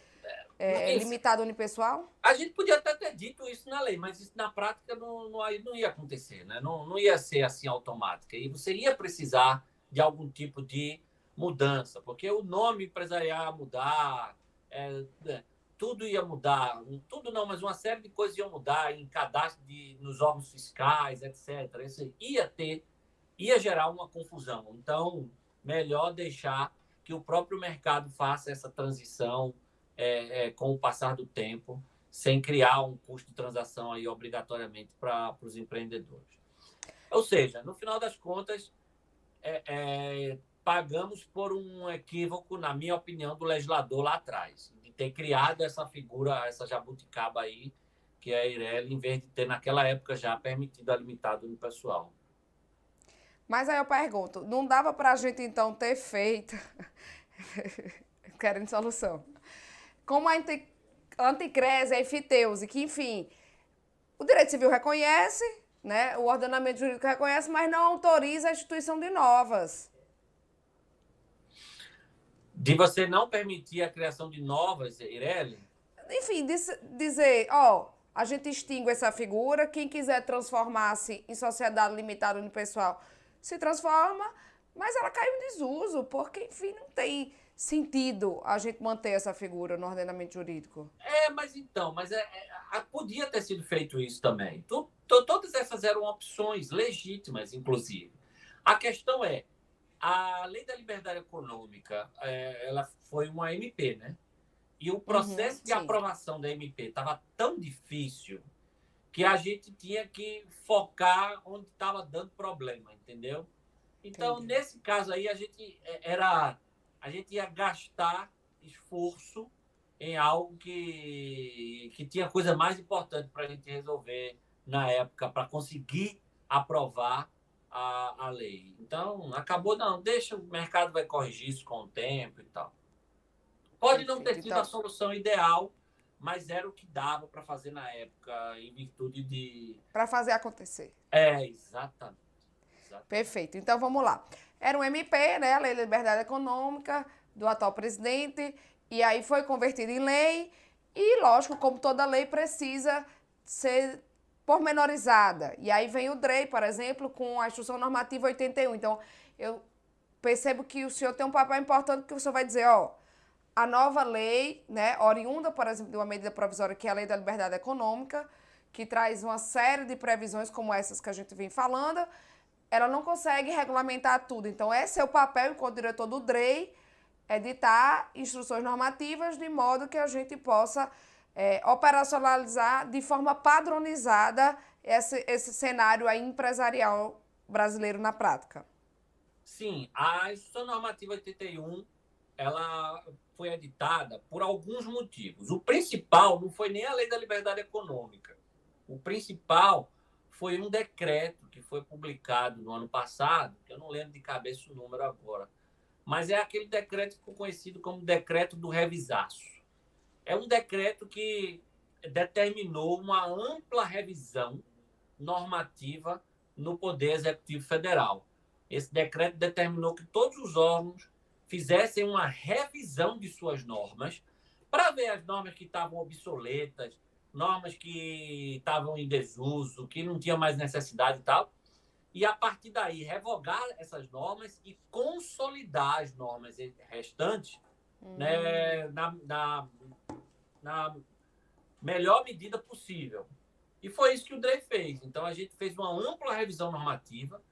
limitada unipessoal? A gente podia até ter dito isso na lei, mas isso na prática não ia acontecer, né? Não ia ser assim automática. E você ia precisar de algum tipo de mudança, porque o nome empresarial ia mudar, tudo ia mudar, tudo não, mas uma série de coisas ia mudar em cadastro nos órgãos fiscais, etc. Isso ia gerar uma confusão. Então, melhor deixar que o próprio mercado faça essa transição com o passar do tempo, sem criar um custo de transação aí obrigatoriamente para os empreendedores. Ou seja, no final das contas, pagamos por um equívoco, na minha opinião, do legislador lá atrás, de ter criado essa figura, essa jabuticaba aí, que é a Eireli, em vez de ter naquela época já permitido a limitada unipessoal. Mas aí eu pergunto, não dava para a gente então ter feito, querendo solução, como a Anticrese, a Enfiteuse, que enfim, o direito civil reconhece, né, o ordenamento jurídico reconhece, mas não autoriza a instituição de novas. De você não permitir a criação de novas, Eireli? Enfim, dizer, ó, a gente extingue essa figura, quem quiser transformar-se em sociedade limitada unipessoal se transforma, mas ela caiu em desuso, porque, enfim, não tem sentido a gente manter essa figura no ordenamento jurídico. Mas podia ter sido feito isso também. Todas essas eram opções legítimas, inclusive. A questão é, a Lei da Liberdade Econômica, ela foi uma MP, né? E o processo de aprovação da MP estava tão difícil que a gente tinha que focar onde estava dando problema, entendeu? Então, nesse caso aí, a gente ia gastar esforço em algo que tinha coisa mais importante para a gente resolver na época, para conseguir aprovar a lei. Então, acabou, não, deixa, o mercado vai corrigir isso com o tempo e tal. Pode não ter sido a solução ideal, mas era o que dava para fazer na época, em virtude de... Para fazer acontecer. Exatamente. Perfeito. Então, vamos lá. Era um MP, né, a Lei da Liberdade Econômica, do atual presidente, e aí foi convertido em lei, e, lógico, como toda lei, precisa ser pormenorizada. E aí vem o DREI, por exemplo, com a Instrução Normativa 81. Então, eu percebo que o senhor tem um papel importante, que o senhor vai dizer, ó, a nova lei, né, oriunda, por exemplo, de uma medida provisória, que é a Lei da Liberdade Econômica, que traz uma série de previsões como essas que a gente vem falando, ela não consegue regulamentar tudo. Então, esse é o papel, enquanto diretor do DREI, editar instruções normativas de modo que a gente possa operacionalizar de forma padronizada esse cenário aí empresarial brasileiro na prática. Sim, a Instrução Normativa 81, ela foi editada por alguns motivos. O principal não foi nem a Lei da Liberdade Econômica. O principal foi um decreto que foi publicado no ano passado, que eu não lembro de cabeça o número agora, mas é aquele decreto que ficou conhecido como Decreto do Revisaço. É um decreto que determinou uma ampla revisão normativa no Poder Executivo Federal. Esse decreto determinou que todos os órgãos fizessem uma revisão de suas normas para ver as normas que estavam obsoletas, normas que estavam em desuso, que não tinha mais necessidade e tal, e a partir daí revogar essas normas e consolidar as normas restantes, né, na melhor medida possível. E foi isso que o DREI fez. Então, a gente fez uma ampla revisão normativa,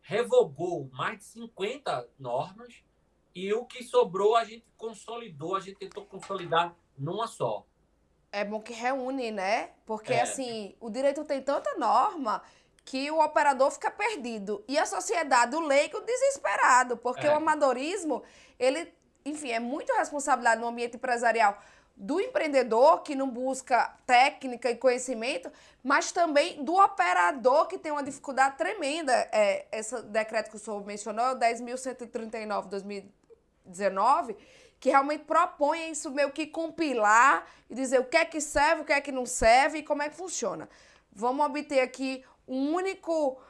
revogou mais de 50 normas, e o que sobrou a gente consolidou, a gente tentou consolidar numa só. É bom que reúne, né? Porque, assim, o direito tem tanta norma que o operador fica perdido. E a sociedade, o leigo, desesperado. Porque o amadorismo, ele, enfim, é muito responsabilidade no ambiente empresarial do empreendedor, que não busca técnica e conhecimento, mas também do operador, que tem uma dificuldade tremenda. Esse decreto que o senhor mencionou, é o 10.139 de 2019, que realmente propõe isso meio que compilar e dizer o que é que serve, o que é que não serve e como é que funciona. vamos obter aqui um único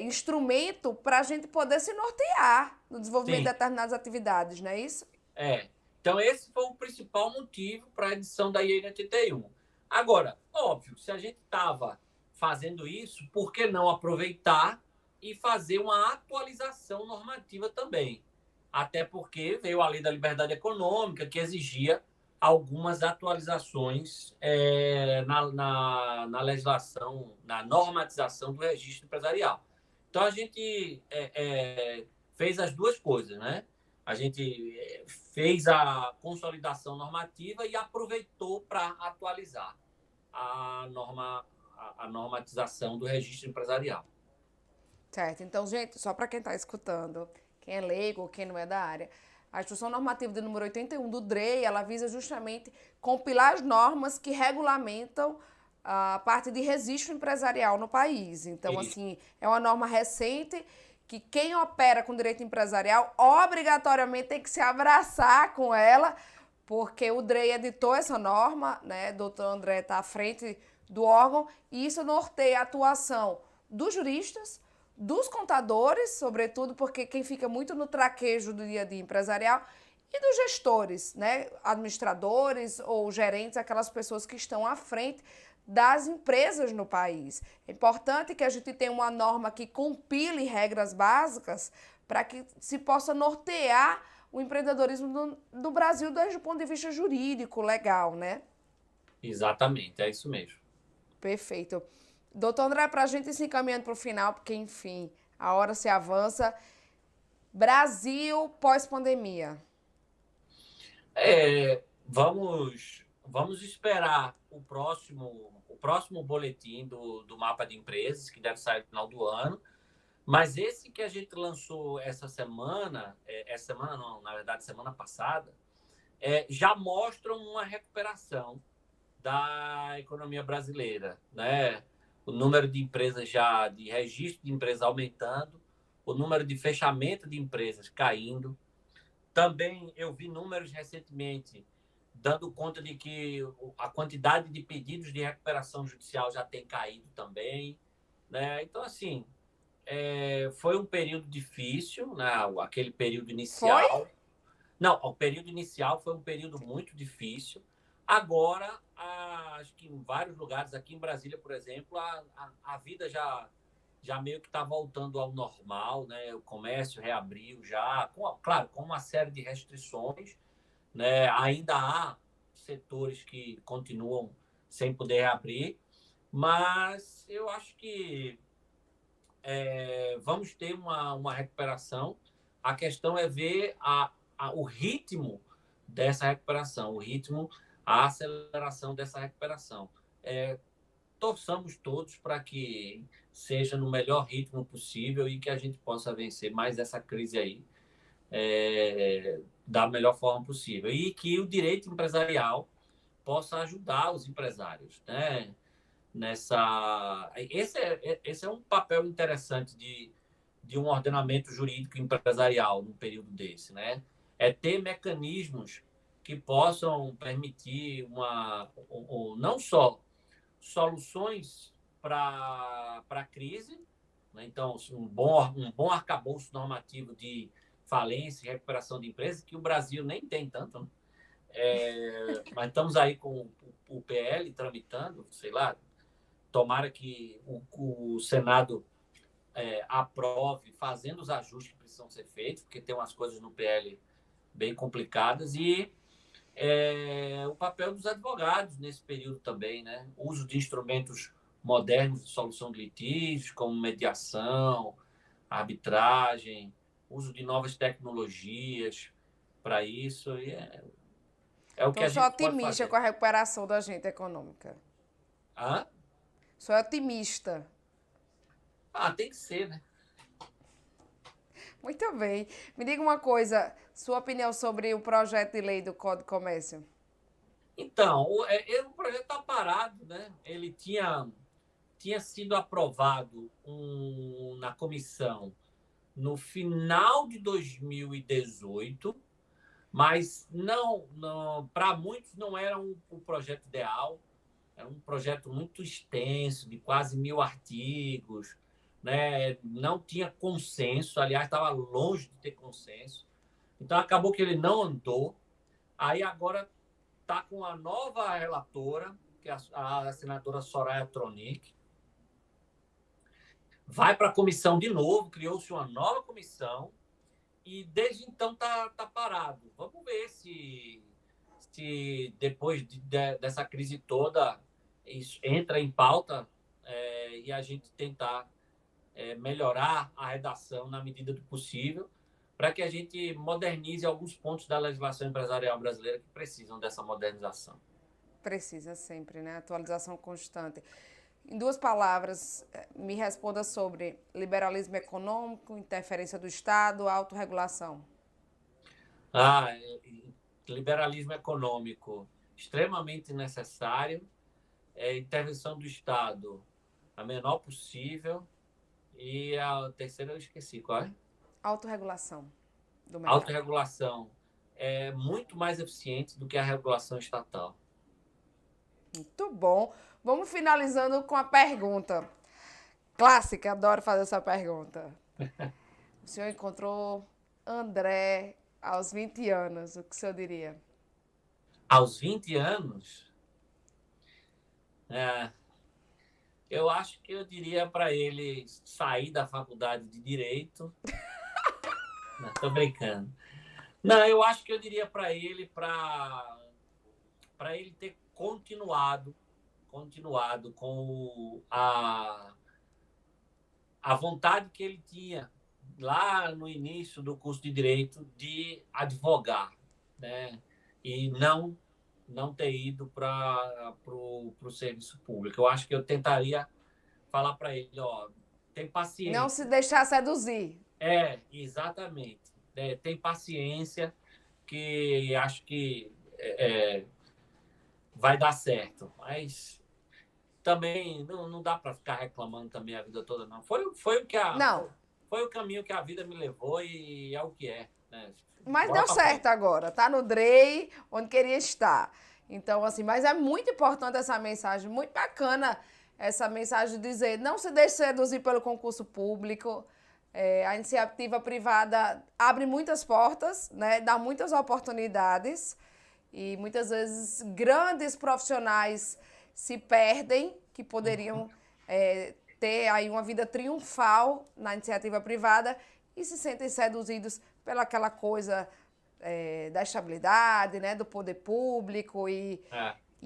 instrumento para a gente poder se nortear no desenvolvimento de Sim, determinadas atividades, não é isso? é. Então, esse foi o principal motivo para a edição da IN 81. Agora, óbvio, se a gente estava fazendo isso, por que não aproveitar e fazer uma atualização normativa também? Até porque veio a Lei da Liberdade Econômica, que exigia algumas atualizações na legislação, na normatização do registro empresarial. Então, a gente fez as duas coisas, né? A gente fez a consolidação normativa e aproveitou para atualizar a normatização do registro empresarial. Certo. Então, gente, só para quem está escutando, quem é leigo, quem não é da área, a Instrução Normativa de número 81 do DREI, ela visa justamente compilar as normas que regulamentam a parte de registro empresarial no país. Então, Isso. assim, é uma norma recente que quem opera com direito empresarial obrigatoriamente tem que se abraçar com ela, porque o DREI editou essa norma, né? Doutor André está à frente do órgão, e isso norteia a atuação dos juristas, dos contadores, sobretudo, porque quem fica muito no traquejo do dia a dia empresarial, e dos gestores, né? Administradores ou gerentes, aquelas pessoas que estão à frente das empresas no país. É importante que a gente tenha uma norma que compile regras básicas para que se possa nortear o empreendedorismo no Brasil desde o ponto de vista jurídico, legal, né? Exatamente, é isso mesmo. Perfeito. Doutor André, para a gente se encaminhando para o final, porque, enfim, a hora se avança. Brasil pós-pandemia. Vamos esperar o próximo boletim do mapa de empresas, que deve sair no final do ano. Mas esse que a gente lançou essa semana, essa semana não, na verdade, semana passada, já mostra uma recuperação da economia brasileira, né? O número de empresas já, de registro de empresas aumentando, o número de fechamento de empresas caindo. Também eu vi números recentemente dando conta de que a quantidade de pedidos de recuperação judicial já tem caído também, né? Então, assim, foi um período difícil, né? Aquele período Foi? inicial. Não, o período inicial foi um período muito difícil. Agora, acho que em vários lugares, aqui em Brasília, por exemplo, a vida já meio que está voltando ao normal, né? O comércio reabriu já, claro, com uma série de restrições, né? Ainda há setores que continuam sem poder reabrir, mas eu acho que vamos ter uma recuperação. A questão é ver o ritmo dessa recuperação, a aceleração dessa recuperação. Torçamos todos para que seja no melhor ritmo possível e que a gente possa vencer mais essa crise aí da melhor forma possível. E que o direito empresarial possa ajudar os empresários, né? Esse é um papel interessante de um ordenamento jurídico empresarial num período desse, né? É ter mecanismos que possam permitir não só soluções para a crise, né? Então, um bom arcabouço normativo de falência e recuperação de empresas, que o Brasil nem tem tanto, né? Mas estamos aí com o PL tramitando, sei lá, tomara que o Senado aprove, fazendo os ajustes que precisam ser feitos, porque tem umas coisas no PL bem complicadas, e o papel dos advogados nesse período também, né? O uso de instrumentos modernos de solução de litígios, como mediação, arbitragem, uso de novas tecnologias para isso, e é o que Então, a sou gente pode otimista fazer. com a recuperação da gente econômica. Hã? Sou otimista. Tem que ser, né? Muito bem. Me diga uma coisa, sua opinião sobre o projeto de lei do Código de Comércio. Então, o projeto está parado, né? Ele tinha sido aprovado na comissão no final de 2018, mas não para muitos não era o projeto ideal. é um projeto muito extenso, de quase 1.000 artigos, né? Não tinha consenso, aliás, estava longe de ter consenso. Então, acabou que ele não andou. Aí, agora, está com a nova relatora, que é a senadora Soraya Tronic. Vai para a comissão de novo, criou-se uma nova comissão, e desde então tá parado. Vamos ver se depois dessa crise toda isso entra em pauta, e a gente tentar melhorar a redação na medida do possível, para que a gente modernize alguns pontos da legislação empresarial brasileira que precisam dessa modernização. Precisa sempre, né? Atualização constante. Em 2 palavras, me responda sobre liberalismo econômico, interferência do Estado, autorregulação. Liberalismo econômico extremamente necessário, intervenção do Estado a menor possível, e a terceira eu esqueci, qual é? Autorregulação do mercado. Autorregulação é muito mais eficiente do que a regulação estatal. Muito bom. Vamos finalizando com a pergunta clássica, adoro fazer essa pergunta. O senhor encontrou André aos 20 anos, o que o senhor diria? Aos 20 anos, eu acho que eu diria para ele sair da faculdade de Direito. Não, tô brincando. Não, eu acho que eu diria para ele ele ter continuado com a vontade que ele tinha lá no início do curso de Direito de advogar, né? E não ter ido para o serviço público. Eu acho que eu tentaria falar para ele, tem paciência. Não se deixar seduzir. Exatamente. Tem paciência, que acho que vai dar certo. Mas também não dá para ficar reclamando também a vida toda, não. Foi o caminho que a vida me levou, e é o que é, né? Mas deu certo agora, tá no DREI, onde queria estar. Então, assim, mas é muito importante essa mensagem, muito bacana essa mensagem de dizer, não se deixe seduzir pelo concurso público. A iniciativa privada abre muitas portas, né, dá muitas oportunidades, e muitas vezes grandes profissionais se perdem, que poderiam ter aí uma vida triunfal na iniciativa privada, e se sentem seduzidos pela aquela coisa da estabilidade, né, do poder público, e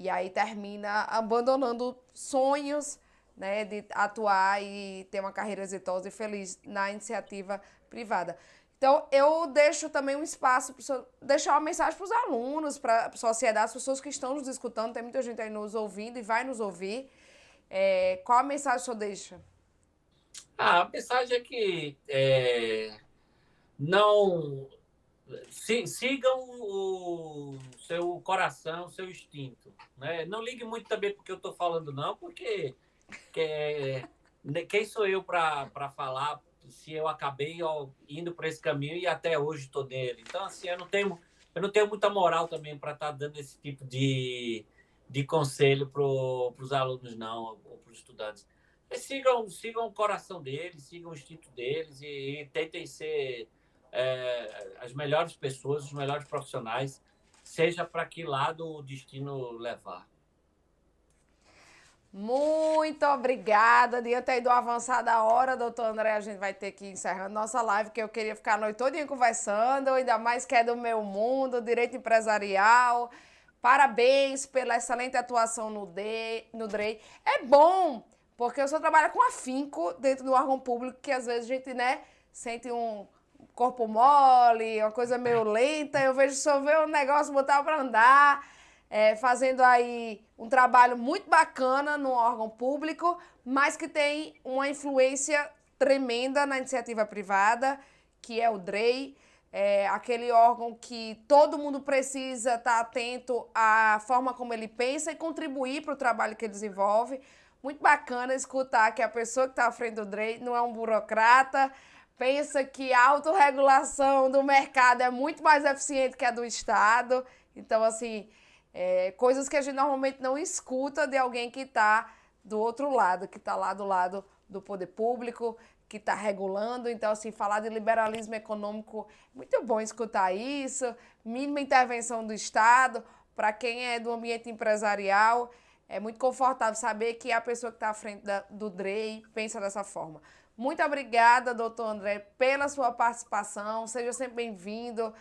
aí termina abandonando sonhos, né, de atuar e ter uma carreira exitosa e feliz na iniciativa privada. Então, eu deixo também um espaço para deixar uma mensagem para os alunos, para a sociedade, as pessoas que estão nos escutando. Tem muita gente aí nos ouvindo e vai nos ouvir. Qual a mensagem que o senhor deixa? A mensagem é que não sigam o seu coração, o seu instinto, né? Não ligue muito também porque eu estou falando, não, porque quem sou eu para falar se eu acabei indo para esse caminho e até hoje estou nele. Então, assim, eu não tenho muita moral também para estar dando esse tipo de conselho para os alunos, não, ou para os estudantes. Sigam o coração deles, sigam o instinto deles, e tentem ser as melhores pessoas, os melhores profissionais, seja para que lado o destino levar. Muito obrigada. Diante aí do avançar da hora, doutor André, a gente vai ter que ir encerrando nossa live, que eu queria ficar a noite todinha conversando, ainda mais que é do meu mundo, direito empresarial. Parabéns pela excelente atuação no DREI. É bom, porque o senhor trabalha com afinco dentro do órgão público, que às vezes a gente, né, sente um corpo mole, uma coisa meio lenta. Eu vejo o senhor ver um negócio, botar para andar. Fazendo aí um trabalho muito bacana no órgão público, mas que tem uma influência tremenda na iniciativa privada, que é o DREI, aquele órgão que todo mundo precisa estar atento à forma como ele pensa e contribuir para o trabalho que ele desenvolve. Muito bacana escutar que a pessoa que está à frente do DREI não é um burocrata, pensa que a autorregulação do mercado é muito mais eficiente que a do Estado. Então, assim, coisas que a gente normalmente não escuta de alguém que está do outro lado, que está lá do lado do poder público, que está regulando. Então, assim, falar de liberalismo econômico, muito bom escutar isso, mínima intervenção do Estado. Para quem é do ambiente empresarial, é muito confortável saber que a pessoa que está à frente do DREI pensa dessa forma. Muito obrigada, doutor André, pela sua participação. Seja sempre bem-vindo.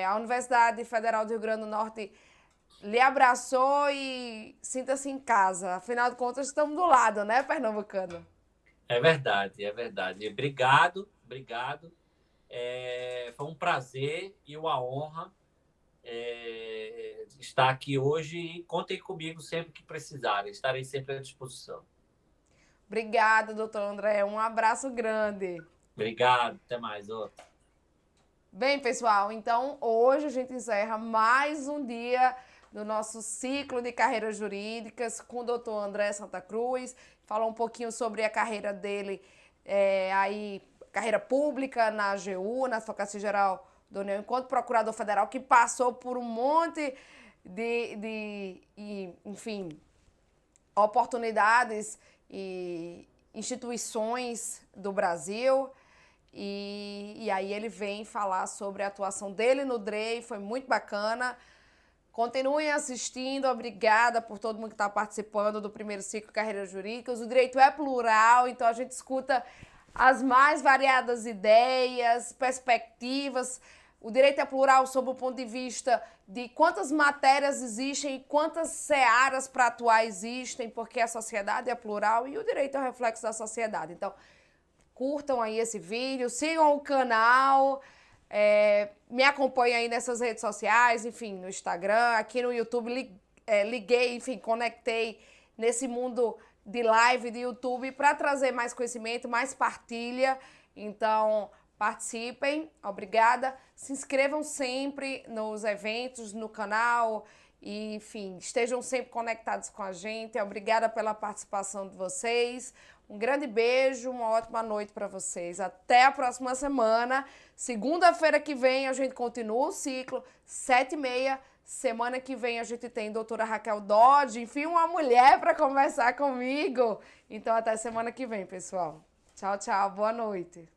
A Universidade Federal do Rio Grande do Norte lhe abraçou e sinta-se em casa. Afinal de contas, estamos do lado, né, pernambucano? É verdade, é verdade. Obrigado, obrigado. Foi um prazer e uma honra estar aqui hoje e contem comigo sempre que precisarem. Estarei sempre à disposição. Obrigada, doutor André. Um abraço grande. Obrigado, até mais. Outro. Bem, pessoal, então hoje a gente encerra mais um dia do nosso ciclo de carreiras jurídicas com o doutor André Santa Cruz. Falou um pouquinho sobre a carreira dele, carreira pública na AGU, na Advocacia Geral da União, enquanto procurador federal, que passou por um monte enfim, oportunidades e instituições do Brasil. E aí ele vem falar sobre a atuação dele no DREI, foi muito bacana. Continuem assistindo, obrigada por todo mundo que está participando do primeiro ciclo de Carreiras Jurídicas. O direito é plural, então a gente escuta as mais variadas ideias, perspectivas. O direito é plural sob o ponto de vista de quantas matérias existem e quantas searas para atuar existem, porque a sociedade é plural e o direito é o reflexo da sociedade. Então, curtam aí esse vídeo, sigam o canal, me acompanhem aí nessas redes sociais, enfim, no Instagram, aqui no YouTube, liguei, enfim, conectei nesse mundo de live de YouTube para trazer mais conhecimento, mais partilha. Então, participem, obrigada. Se inscrevam sempre nos eventos, no canal, e, enfim, estejam sempre conectados com a gente. Obrigada pela participação de vocês. Um grande beijo, uma ótima noite para vocês. Até a próxima semana. Segunda-feira que vem a gente continua o ciclo, 7h30. Semana que vem a gente tem a doutora Raquel Dodge, enfim, uma mulher para conversar comigo. Então, até semana que vem, pessoal. Tchau, tchau. Boa noite.